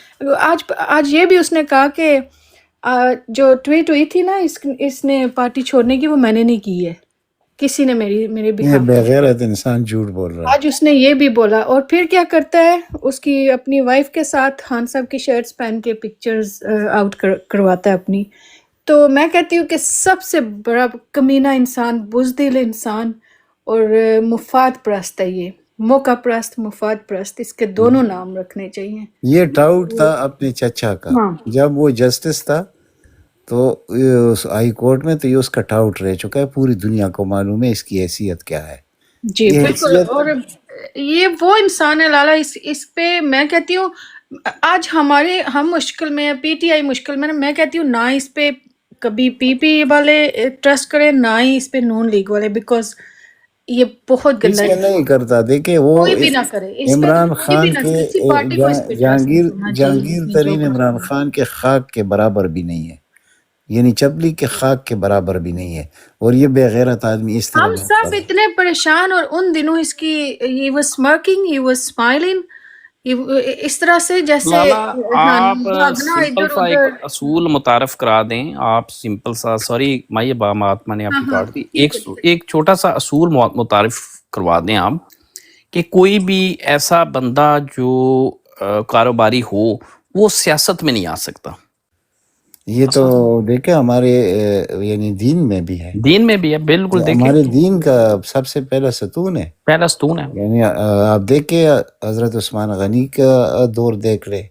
آج یہ بھی اس نے کہا کہ جو ٹویٹ ہوئی تھی نا اس نے پارٹی چھوڑنے کی، وہ میں نے نہیں کی ہے، کسی نے میرے یہ بخلاف. بغیرت انسان جھوٹ بول رہا ہے. آج اس نے یہ بھی بولا، اور پھر کیا کرتا ہے، اس کی اپنی وائف کے ساتھ خان صاحب کی شرٹس پہن کے پکچرز آؤٹ کرواتا ہے اپنی. تو میں کہتی ہوں کہ سب سے بڑا کمینہ انسان، بزدل انسان اور مفاد پرست ہے، یہ موقع پرست، مفاد پرست، اس کے دونوں نام رکھنے چاہیے. یہ ٹاؤٹ تھا اپنے چچا کا، ہاں جب وہ جسٹس تھا تو اس ہائی کورٹ میں، تو یہ اس کا ٹاؤٹ رہ چکا ہے، پوری دنیا کو معلوم ہے اس کی حیثیت کیا ہے. جی یہ بالکل. حیثیت اور یہ وہ انسان ہے لالا، اس پہ میں کہتی ہوں آج ہم مشکل میں ہیں، پی ٹی آئی مشکل میں ہے، میں کہتی ہوں نہ اس پہ کبھی پی پی والے ٹرسٹ کریں، نہ ہی اس پہ نون لیگ والے، بیکاز یہ بہت اس گندا پہ نہیں کرتا. دیکھیں وہ کوئی بھی نہ کرے اس پہ، تو عمران کوئی بھی خان نہ کے کسی پارٹی کو اس پہ ٹرسٹ نہیں کرنا چاہیے. جہانگیر ترین جو عمران خان کے خاک کے برابر بھی نہیں ہے، یعنی چپلی کے خاک کے برابر بھی نہیں ہے. اور یہ بے غیرت آدمی اس طرح ہم بات سب کرتا ہے. اتنے پریشان، اور ان دنوں اس کی he was smirking, he was smiling, اس طرح سے جیسے لالا آپ بھاگنا سمپل ادھر سا ایک ادھر. اصول متعارف کرا دیں. آپ سمپل سا، سوری مائی بام آتما نے آپ ہاں کی ہاں کاٹ دی، ٹھیک ہے ایک چھوٹا سا اصول متعارف کروا دیں آپ، کہ کوئی بھی ایسا بندہ جو کاروباری ہو وہ سیاست میں نہیں آ سکتا. یہ تو دیکھیں ہمارے یعنی دین میں بھی ہے، دین میں بھی ہے، بالکل. دیکھیں ہمارے دین کا سب سے پہلا ستون ہے. پہلا ستون ہے. یعنی آپ دیکھیں حضرت عثمان غنی کا دور دیکھ لے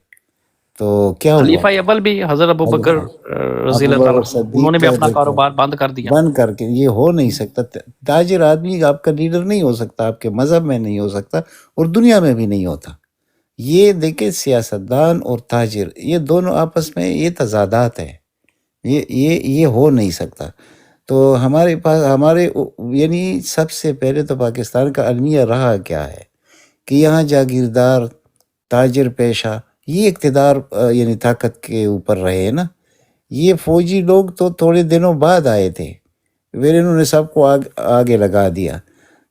تو کیا ہوا خلیفہ اول بھی حضرت ابو بکر رضی اللہ ابو تعالیٰ بکر عنہ، صدیق انہوں نے بھی کا اپنا دیکھو، کاروبار بند کر دیا. بند کر کے. یہ ہو نہیں سکتا. تاجر آدمی آپ کا لیڈر نہیں ہو سکتا، آپ کے مذہب میں نہیں ہو سکتا، اور دنیا میں بھی نہیں ہوتا. یہ دیکھیں سیاستدان اور تاجر، یہ دونوں آپس میں یہ تضادات ہیں، یہ ہو نہیں سکتا. تو ہمارے پاس یعنی سب سے پہلے تو پاکستان کا المیہ رہا کیا ہے کہ یہاں جاگیردار، تاجر پیشہ، یہ اقتدار یعنی طاقت کے اوپر رہے نا. یہ فوجی لوگ تو تھوڑے دنوں بعد آئے تھے، پھر انہوں نے سب کو آگے لگا دیا.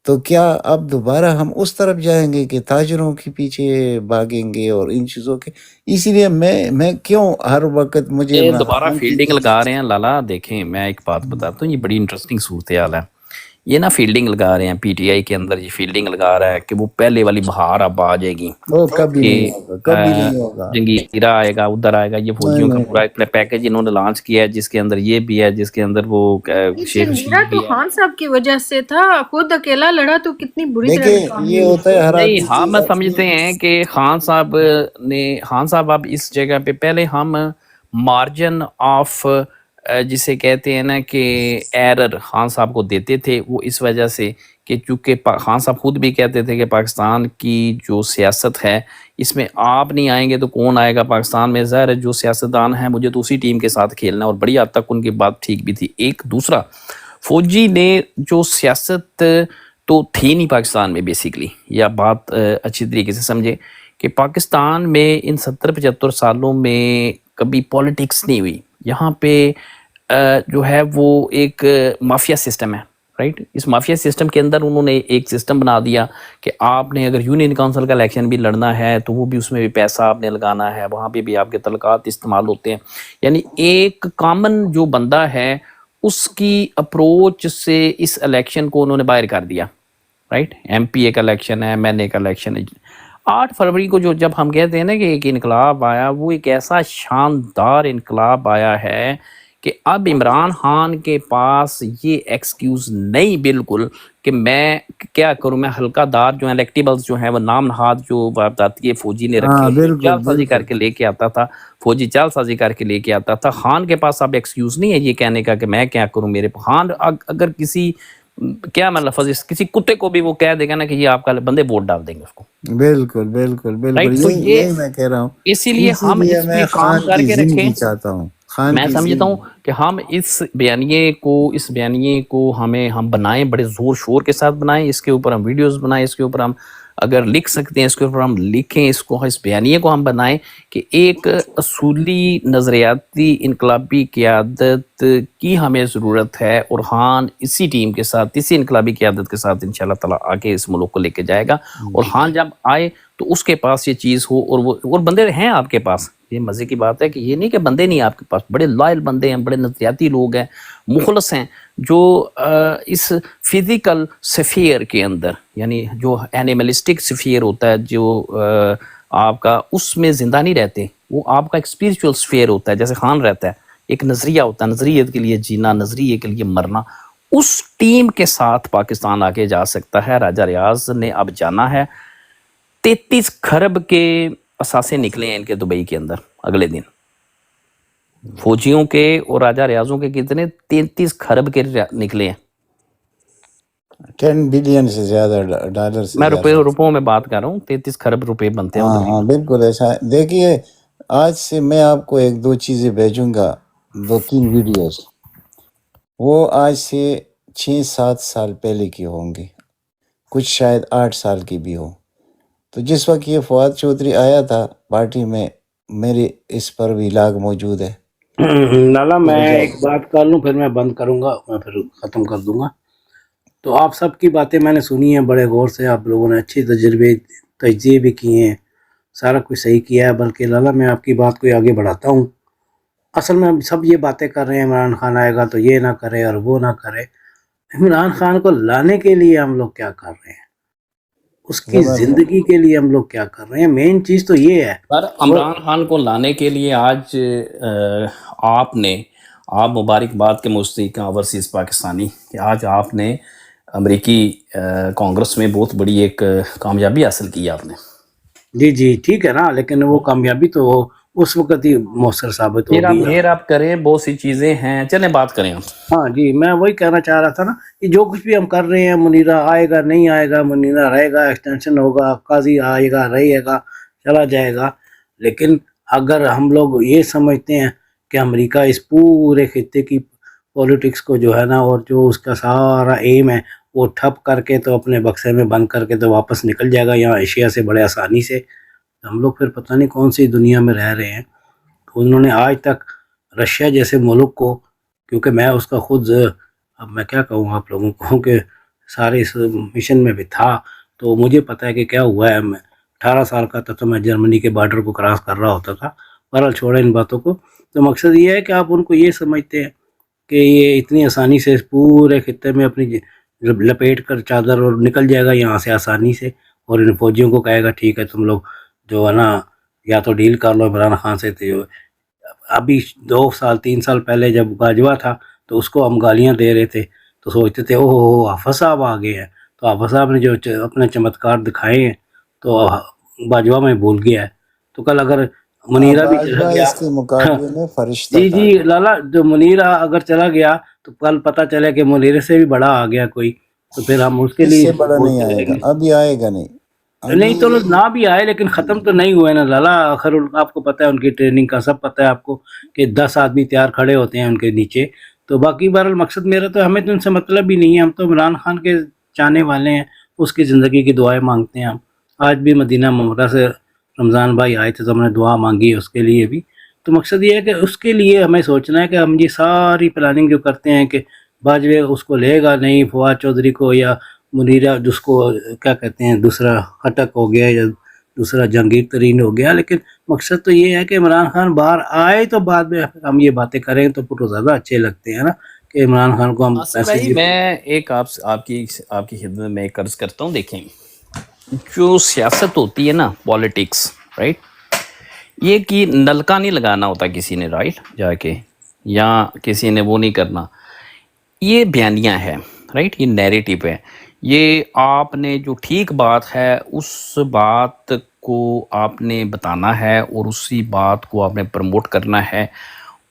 تو کیا اب دوبارہ ہم اس طرف جائیں گے کہ تاجروں کے پیچھے بھاگیں گے اور ان چیزوں کے؟ اسی لیے میں کیوں ہر وقت مجھے یہ عمران دوبارہ خان کی فیلڈنگ لگا رہے ہیں لالا. دیکھیں میں ایک بات بتاتا ہوں، یہ بڑی انٹرسٹنگ صورتحال ہے. یہ نا فیلڈنگ لگا رہے ہیں پی ٹی آئی کے اندر، یہ فیلڈنگ لگا رہا ہے کہ وہ پہلے والی بہار اب آ جائے گی، وہ کبھی کہ نہیں ہوگا، کبھی نہیں ہوگا. جنگیرہ آئے گا، ادھر آئے گا. یہ فوجیوں کا نہیں، پورا ایک پیکیج انہوں نے لانچ کیا ہے، جس کے اندر یہ بھی ہے، جس کے اندر وہ شیخ جنگیرہ رشید تو بھی ہے. خان صاحب کی وجہ سے تھا، خود اکیلا لڑا تو کتنی بری طرح دیکھیں ناکام یہ ہوئی. ہوتا ہے ہر نہیں، آدمی ہم سمجھتے ہیں کہ خان صاحب اب اس جگہ پہ پہلے ہم مارجن آف جسے کہتے ہیں نا کہ ایرر خان صاحب کو دیتے تھے، وہ اس وجہ سے کہ چونکہ خان صاحب خود بھی کہتے تھے کہ پاکستان کی جو سیاست ہے اس میں آپ نہیں آئیں گے تو کون آئے گا پاکستان میں. ظاہر ہے جو سیاستدان ہیں مجھے تو اسی ٹیم کے ساتھ کھیلنا ہے، اور بڑی حد تک ان کی بات ٹھیک بھی تھی. ایک دوسرا، فوجی نے جو سیاست تو تھی نہیں پاکستان میں بیسیکلی، یا بات اچھی طریقے سے سمجھے کہ پاکستان میں ان 70-75 سالوں میں کبھی پولیٹکس نہیں ہوئی. یہاں پہ جو ہے وہ ایک مافیا سسٹم ہے، رائٹ. اس مافیا سسٹم کے اندر انہوں نے ایک سسٹم بنا دیا کہ آپ نے اگر یونین کونسل کا الیکشن بھی لڑنا ہے تو وہ بھی اس میں بھی پیسہ آپ نے لگانا ہے، وہاں پہ بھی آپ کے تعلقات استعمال ہوتے ہیں. یعنی ایک کامن جو بندہ ہے اس کی اپروچ سے اس الیکشن کو انہوں نے باہر کر دیا، رائٹ. ایم پی اے کا الیکشن ہے، ایم این اے کا الیکشن ہے. 8 فروری کو جو جب ہم کہتے ہیں نا کہ ایک انقلاب آیا، وہ ایک ایسا شاندار انقلاب آیا ہے کہ اب عمران خان کے پاس یہ ایکسکیوز نہیں بالکل کہ میں کیا کروں، میں ہلکا دار جو الیکٹیبلز جو ہیں وہ نام نہاد جو وارداتی ہے فوجی نے رکھے، جال سازی کر کے لے کے آتا تھا، فوجی جال سازی کر کے لے کے آتا تھا. خان کے پاس اب ایکسکیوز نہیں ہے یہ کہنے کا کہ میں کیا کروں. میرے خان اگر کسی کیا میں لفظ کسی کتے کو بھی وہ کہہ دے گا نا کہ یہ آپ کا بندے ووٹ ڈال دیں گے اس کو. بالکل بالکل بالکل رائٹ. تو یہی میں کہہ رہا ہوں. اسی لیے ہم اس میں پہ کام خان کر کی کے رکھیں. زندگی چاہتا ہوں. خان میں کی سمجھتا ہوں زندگی. کہ ہم اس بیانیے کو ہم بنائیں، بڑے زور شور کے ساتھ بنائیں، اس کے اوپر ہم ویڈیوز بنائیں، اس کے اوپر ہم اگر لکھ سکتے ہیں اس کے اوپر ہم لکھیں، اس بیانیے کو ہم بنائیں کہ ایک اصولی نظریاتی انقلابی قیادت کی ہمیں ضرورت ہے، اور خان اسی ٹیم کے ساتھ، اسی انقلابی قیادت کے ساتھ انشاءاللہ تعالیٰ آگے اس ملک کو لے کے جائے گا. اور خان جب آئے تو اس کے پاس یہ چیز ہو، اور بندے ہیں آپ کے پاس. یہ مزے کی بات ہے کہ یہ نہیں کہ بندے نہیں آپ کے پاس، بڑے لائل بندے ہیں، بڑے نظریاتی لوگ ہیں، مخلص ہیں، جو اس فزیکل سفیر کے اندر، یعنی جو اینیملسٹک سفیر ہوتا ہے، جو آپ کا اس میں زندہ نہیں رہتے، وہ آپ کا ایک اسپریچول سفیر ہوتا ہے جیسے خان رہتا ہے. ایک نظریہ ہوتا ہے، نظریت کے لیے جینا، نظریے کے لیے مرنا. اس ٹیم کے ساتھ پاکستان آگے جا سکتا ہے. راجہ ریاض نے اب جانا ہے. 33 کھرب کے اثاثے نکلے ہیں ان کے دبئی کے اندر اگلے دن، فوجیوں کے اور راجہ ریاضوں کے کتنے 33 کھرب کے نکلے ہیں. 10 بلین سے زیادہ ڈالر سے میں زیادہ. روپوں میں بات کر رہا ہوں، 33 کھرب روپے بنتے ہیں. ہاں ہاں بالکل ایسا ہے. دیکھیے آج سے میں آپ کو 1-2 چیزیں بھیجوں گا، 2-3 ویڈیوز. وہ آج سے 6-7 سال پہلے کی ہوں گی، کچھ شاید 8 سال کی بھی ہوں. تو جس وقت یہ فواد چودھری آیا تھا پارٹی میں، میرے اس پر بھی لاگ موجود ہے. لالا میں ایک بات کر لوں پھر میں بند کروں گا، میں پھر ختم کر دوں گا. تو آپ سب کی باتیں میں نے سنی ہیں بڑے غور سے، آپ لوگوں نے اچھی تجزیے بھی کیے ہیں، سارا کچھ صحیح کیا ہے. بلکہ لالا میں آپ کی بات کو آگے بڑھاتا ہوں. اصل میں سب یہ باتیں کر رہے ہیں عمران خان آئے گا تو یہ نہ کرے اور وہ نہ کرے. عمران خان کو لانے کے لیے ہم لوگ کیا کر رہے ہیں، اس کی زندگی کے لیے ہم لوگ کیا کر رہے ہیں. مین چیز تو یہ ہے. پر عمران خان کو لانے کے لیے آج آپ مبارکباد کے مستحق ہیں اوورسیز پاکستانی کہ آج آپ نے امریکی کانگریس میں بہت بڑی ایک کامیابی حاصل کی آپ نے. جی ٹھیک ہے نا، لیکن وہ کامیابی تو اس وقت ہی مؤثر ثابت ہوگی. پھر آپ کریں، بہت سی چیزیں ہیں، چلیں بات کریں آپ. ہاں جی، میں وہی کہنا چاہ رہا تھا نا کہ جو کچھ بھی ہم کر رہے ہیں، منیرہ آئے گا نہیں آئے گا، منیرہ رہے گا، ایکسٹینشن ہوگا، قاضی آئے گا رہے گا، چلا جائے گا. لیکن اگر ہم لوگ یہ سمجھتے ہیں کہ امریکہ اس پورے خطے کی پولیٹکس کو جو ہے نا، اور جو اس کا سارا ایم ہے وہ ٹھپ کر کے تو اپنے بکسے میں بند کر کے تو واپس نکل جائے گا یہاں ایشیا سے بڑے آسانی سے، ہم لوگ پھر پتہ نہیں کون سی دنیا میں رہ رہے ہیں. انہوں نے آج تک رشیا جیسے ملک کو، کیونکہ میں اس کا خود، اب میں کیا کہوں آپ لوگوں کو کہ سارے اس مشن میں بھی تھا تو مجھے پتہ ہے کہ کیا ہوا ہے. میں 18 سال کا تھا تو میں جرمنی کے بارڈر کو کراس کر رہا ہوتا تھا. بہرحال چھوڑیں ان باتوں کو. تو مقصد یہ ہے کہ آپ ان کو یہ سمجھتے ہیں کہ یہ اتنی آسانی سے اس پورے خطے میں اپنی لپیٹ کر چادر اور نکل جائے گا یہاں سے آسانی سے، اور ان فوجیوں کو کہے گا ٹھیک ہے تم لوگ جو ہے نا یا تو ڈیل کر لو عمران خان سے. تو ابھی 2-3 سال پہلے جب باجوہ تھا تو اس کو ہم گالیاں دے رہے تھے تو سوچتے تھے اوہ حافظ صاحب آ گئے ہیں. تو حافظ صاحب نے جو اپنے چمتکار دکھائے ہیں تو باجوہ میں بھول گیا ہے. تو کل اگر منیرہ بھی چلا گیا، اس کے مقابلے میں فرشتہ جی لالا، جو منیرہ اگر چلا گیا تو کل پتہ چلے کہ منیرہ سے بھی بڑا آ گیا کوئی، تو پھر ہم اس کے اس لیے سے بڑا نہیں آئے گا، ابھی آئے گا نہیں. نہیں تو نہ بھی آئے لیکن ختم تو نہیں ہوئے نا لالا. آخر آپ کو پتہ ہے ان کی ٹریننگ کا سب پتہ ہے آپ کو کہ 10 آدمی تیار کھڑے ہوتے ہیں ان کے نیچے. تو باقی بہرحال مقصد میرا تو ہمیں تو ان سے مطلب بھی نہیں ہے، ہم تو عمران خان کے چاہنے والے ہیں، اس کی زندگی کی دعائیں مانگتے ہیں. ہم آج بھی مدینہ منورہ سے رمضان بھائی آئے تھے تو ہم نے دعا مانگی اس کے لیے بھی. تو مقصد یہ ہے کہ اس کے لیے ہمیں سوچنا ہے کہ ہم یہ ساری پلاننگ جو کرتے ہیں کہ باجوے اس کو لے گا نہیں، فواد چودھری کو، یا منیرہ جس کو کیا کہتے ہیں دوسرا خٹک ہو گیا یا دوسرا جہانگیر ترین ہو گیا. لیکن مقصد تو یہ ہے کہ عمران خان باہر آئے تو بعد میں ہم یہ باتیں کریں تو پھر زیادہ اچھے لگتے ہیں نا کہ عمران خان کو ہم بھائی میں ایک آپ کی خدمت میں ایک عرض کرتا ہوں. دیکھیں جو سیاست ہوتی ہے نا، پالیٹکس، رائٹ، یہ کہ نلکا نہیں لگانا ہوتا کسی نے، رائٹ، جا کے، یا کسی نے وہ نہیں کرنا. یہ بیانیاں ہے، رائٹ، یہ نیریٹو ہے. یہ آپ نے جو ٹھیک بات ہے اس بات کو آپ نے بتانا ہے اور اسی بات کو آپ نے پروموٹ کرنا ہے،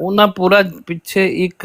ਉਹਨਾਂ ਪੂਰਾ ਪਿੱਛੇ ਇੱਕ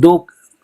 2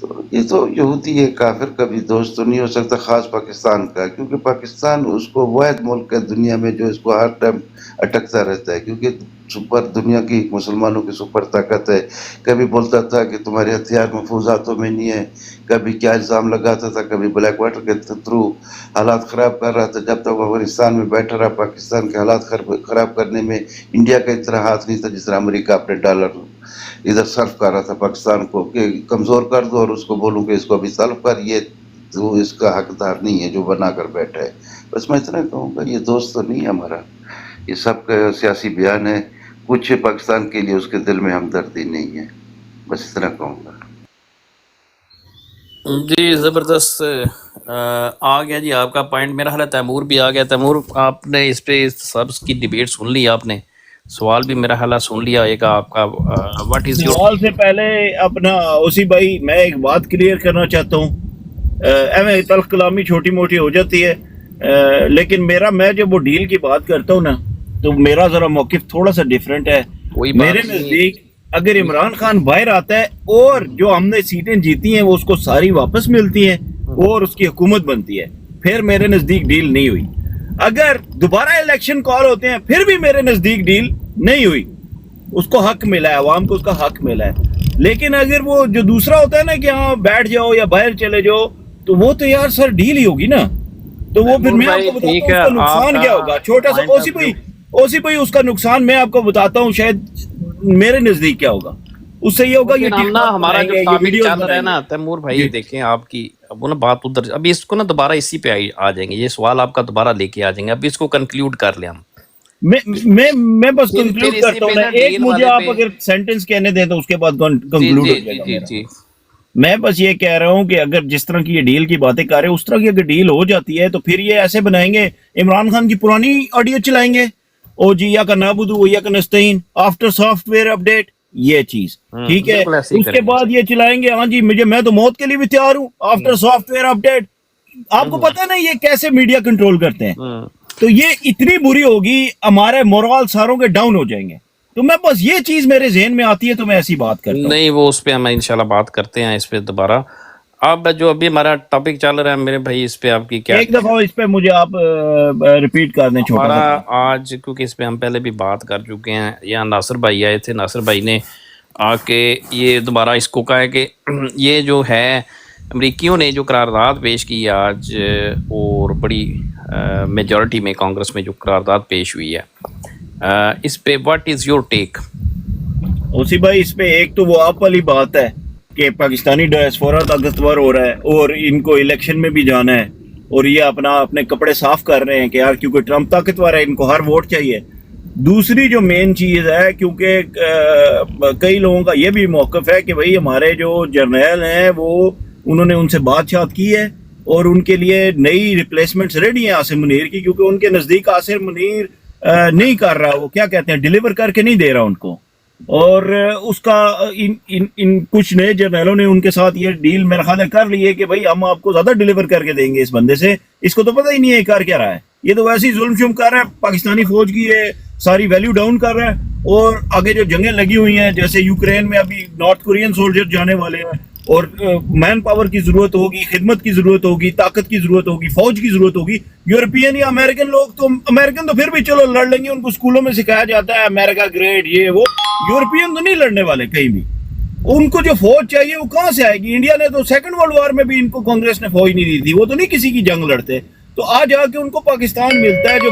تو یہ تو یہودی ہے، کافر کا بھی دوست تو نہیں ہو سکتا، خاص پاکستان کا، کیونکہ پاکستان اس کو واحد ملک ہے دنیا میں جو اس کو ہر ٹائم اٹکتا رہتا ہے، کیونکہ سپر دنیا کی مسلمانوں کی سپر طاقت ہے. کبھی بولتا تھا کہ تمہارے ہتھیار محفوظاتوں میں نہیں ہے، کبھی کیا الزام لگاتا تھا، کبھی بلیک واٹر کے تھرو حالات خراب کر رہا تھا. جب تک وہ افغانستان میں بیٹھا رہا، پاکستان کے حالات خراب کرنے میں انڈیا کا اتنا ہاتھ نہیں تھا جس طرح امریکہ اپنے ڈالر ادھر صرف کر رہا تھا پاکستان کو کہ کمزور کر دو اور اس کو بولوں کہ اس کو ابھی سلف کر، یہ تو اس کا حقدار نہیں ہے جو بنا کر بیٹھا ہے. بس میں اتنا کہوں گا، یہ دوست تو نہیں ہے ہمارا، یہ سب کا سیاسی بیان ہے. کچھ پاکستان کے لیے اس کے دل میں ہمدردی نہیں ہے، بس اتنا کہوں گا. جی زبردست. آ گیا جی آپ کا پوائنٹ. میرا خیال ہے تیمور بھی آ گیا. تیمور آپ نے اس پہ سب کی ڈیبیٹ سن لی، آپ نے سوال بھی میرا خیال ہے سن لیا ہوئے گا آپ کا. واٹ از یور سوال سے پہلے اپنا اسی بھائی میں ایک بات کلیئر کرنا چاہتا ہوں. ایویں تلخ کلامی چھوٹی موٹی ہو جاتی ہے، لیکن میں جب وہ ڈیل کی بات کرتا ہوں نا تو میرا ذرا موقف تھوڑا سا ڈیفرنٹ ہے. کوئی بات میرے نہیں. نزدیک اگر عمران خان باہر آتا ہے اور جو ہم نے سیٹیں جیتی ہیں وہ اس کو ساری واپس ملتی ہیں اور اس کی حکومت بنتی ہے، پھر میرے نزدیک ڈیل نہیں ہوئی. اگر دوبارہ الیکشن کال ہوتے ہیں پھر بھی میرے نزدیک ڈیل نہیں ہوئی. اس کو حق ملا ہے، عوام کو اس کا حق ملا ہے. لیکن اگر وہ جو دوسرا ہوتا ہے نا کہ ہاں بیٹھ جاؤ یا باہر چلے جاؤ، تو وہ تو یار سر ڈیل ہی ہوگی نا. تو وہ پھر میں آپ کو بتاتا ہوں اس کا نقصان کیا ہوگا. چھوٹا سا اوسی بھائی اس کا نقصان میں آپ کو بتاتا ہوں شاید میرے نزدیک کیا ہوگا. اس سے یہ ہوگا یہ ہمارا جو ٹاپک چل رہا ہے نا تیمور بھائی، دیکھیں آپ کی وہ نا بات ادھر، ابھی اس کو نا دوبارہ اسی پہ آ جائیں گے، یہ سوال آپ کا دوبارہ لے کے آ جائیں گے. ابھی اس کو کنکلیوڈ کر لیں ہم. میں بس کنکلوڈ کرتا ہوں. ایک مجھے آپ اگر سینٹنس کہنے دیں تو اس کے بعد کنکلوڈ ہو جائے گا. جی میں بس یہ کہہ رہا ہوں کہ اگر جس طرح کی یہ ڈیل کی باتیں کر رہے ہیں اس طرح کی اگر ڈیل ہو جاتی ہے تو پھر یہ ایسے بنائیں گے، عمران خان کی پرانی آڈیو چلائیں گے، او جی یا کا نابودو یا کا نستعین آفٹر سافٹ ویئر اپڈیٹ، یہ چیز ٹھیک ہے. اس کے بعد یہ چلائیں گے ہاں جی میں تو موت کے لیے بھی تیار ہوں آفٹر سافٹ ویئر اپڈیٹ. آپ کو پتہ ہے نا یہ کیسے میڈیا کنٹرول کرتے ہیں. تو یہ اتنی بری ہوگی، ہمارے مورال ساروں کے ڈاؤن ہو جائیں گے. تو میں بس یہ چیز میرے ذہن میں آتی ہے تو میں ایسی بات کرتا ہوں. نہیں، وہ اس پہ ہم انشاءاللہ بات کرتے ہیں اس پہ دوبارہ. اب جو ابھی ہمارا ٹاپک چل رہا ہے میرے بھائی، اس پہ آپ کی کیا ایک دفعہ اس پہ مجھے آپ ریپیٹ کر دیں چھوٹا ہمارا سا. آج، کیونکہ اس پہ ہم پہلے بھی بات کر چکے ہیں. یہاں ناصر بھائی آئے تھے، ناصر بھائی نے آ کے یہ دوبارہ اس کو کہا ہے کہ یہ جو ہے امریکیوں نے جو قرارداد پیش کی آج، اور بڑی میجورٹی میں کانگریس میں جو قرارداد پیش ہوئی ہے، اس پہ واٹ از یور ٹیک؟ اسی بھائی اس پہ ایک تو وہ آپ والی بات ہے کہ پاکستانی ڈائسپورا طاقتور ہو رہا ہے اور ان کو الیکشن میں بھی جانا ہے اور یہ اپنے کپڑے صاف کر رہے ہیں کہ یار کیونکہ ٹرمپ طاقتور ہے ان کو ہر ووٹ چاہیے. دوسری جو مین چیز ہے، کیونکہ کئی لوگوں کا یہ بھی موقف ہے کہ بھئی ہمارے جو جرنیل ہیں وہ انہوں نے ان سے بات چیت کی ہے اور ان کے لیے نئی ریپلیسمنٹس ریڈی ہیں عاصم منیر کی، کیونکہ ان کے نزدیک عاصم منیر نہیں کر رہا، وہ کیا کہتے ہیں ڈیلیور کر کے نہیں دے رہا ان کو. اور اس کا ان کچھ نئے جرنیلوں نے ان کے ساتھ یہ ڈیل میرا خیال ہے کر لی ہے کہ بھئی ہم آپ کو زیادہ ڈیلیور کر کے دیں گے اس بندے سے. اس کو تو پتہ ہی نہیں ہے کر کیا رہا ہے، یہ تو ویسے ہی ظلم شم کر رہا ہے، پاکستانی فوج کی یہ ساری ویلیو ڈاؤن کر رہا ہے. اور آگے جو جنگیں لگی ہوئی ہیں جیسے یوکرین میں ابھی نارتھ کورین سولجر جانے والے ہیں اور مین پاور کی ضرورت ہوگی، خدمت کی ضرورت ہوگی، طاقت کی ضرورت ہوگی، فوج کی ضرورت ہوگی. یورپین یا امریکن لوگ تو امریکن تو پھر بھی چلو لڑ لیں گے، ان کو اسکولوں میں سکھایا جاتا ہے امریکہ گریٹ یہ وہ. یورپین تو نہیں لڑنے والے کہیں بھی. ان کو جو فوج چاہیے وہ کہاں سے آئے گی؟ انڈیا نے تو سیکنڈ ورلڈ وار میں بھی ان کو کانگریس نے فوج نہیں دی تھی، وہ تو نہیں کسی کی جنگ لڑتے. تو آج آ کے ان کو پاکستان ملتا ہے جو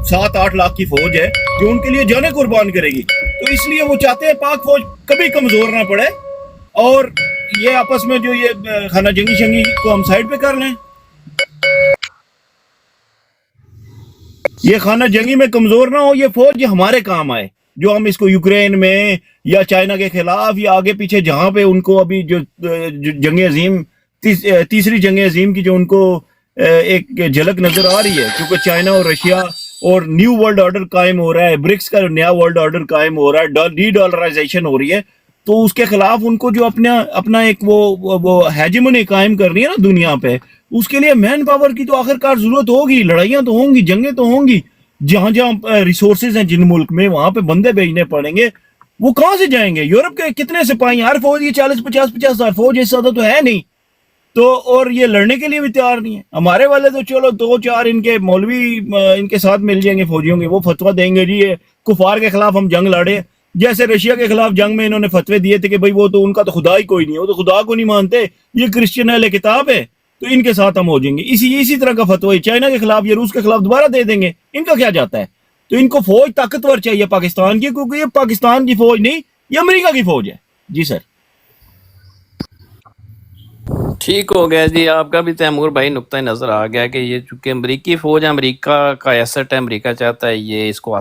7-8 لاکھ کی فوج ہے جو ان کے لیے جانیں قربان کرے گی. تو اس لیے وہ چاہتے ہیں پاک فوج کبھی کمزور نہ پڑے اور یہ آپس میں جو یہ خانہ جنگی شنگی کو ہم سائڈ پہ کر لیں، یہ خانہ جنگی میں کمزور نہ ہو، یہ فوج یہ ہمارے کام آئے، جو ہم اس کو یوکرین میں یا چائنا کے خلاف یا آگے پیچھے جہاں پہ ان کو ابھی جو جنگ عظیم تیسری جنگ عظیم کی جو ان کو ایک جھلک نظر آ رہی ہے، کیونکہ چائنا اور رشیا اور نیو ورلڈ آرڈر قائم ہو رہا ہے، برکس کا نیا ورلڈ آرڈر قائم ہو رہا ہے، ڈی ڈالرائزیشن ہو رہی ہے. تو اس کے خلاف ان کو جو اپنا ایک وہ ہیجمنی قائم کرنی ہے نا دنیا پہ، اس کے لیے مین پاور کی تو آخر کار ضرورت ہوگی. لڑائیاں تو ہوں گی، جنگیں تو ہوں گی، جہاں جہاں ریسورسز ہیں جن ملک میں وہاں پہ بندے بھیجنے پڑیں گے. وہ کہاں سے جائیں گے؟ یورپ کے کتنے سپاہی ہیں؟ ہر فوج یہ 40-50 ہزار فوج اس زیادہ تو ہے نہیں، تو اور یہ لڑنے کے لیے بھی تیار نہیں ہے۔ ہمارے والے تو چلو 2-4 ان کے مولوی ان کے ساتھ مل جائیں گے فوجیوں کے، وہ فتویٰ دیں گے جی یہ کفار کے خلاف ہم جنگ لڑے، جیسے رشیا کے خلاف جنگ میں انہوں نے فتوے دیے تھے کہ بھئی وہ تو ان کا تو خدا ہی کوئی نہیں ہے، وہ تو خدا کو نہیں مانتے، یہ کرسچن اہل کتاب ہے تو ان کے ساتھ ہم ہو جائیں گے۔ اسی طرح کا فتویٰ چائنا کے خلاف یا روس کے خلاف دوبارہ دے دیں گے، ان کا کیا جاتا ہے؟ تو ان کو فوج طاقتور چاہیے پاکستان کی، کیونکہ یہ پاکستان کی فوج نہیں، یہ امریکہ کی فوج ہے۔ جی سر۔ ٹھیک ہو گیا جی، آپ کا بھی تیمور بھائی نقطۂ نظر آ گیا کہ یہ چونکہ امریکی فوج ہے، امریکہ کا ایسٹ ہے، امریکہ چاہتا ہے یہ اس کو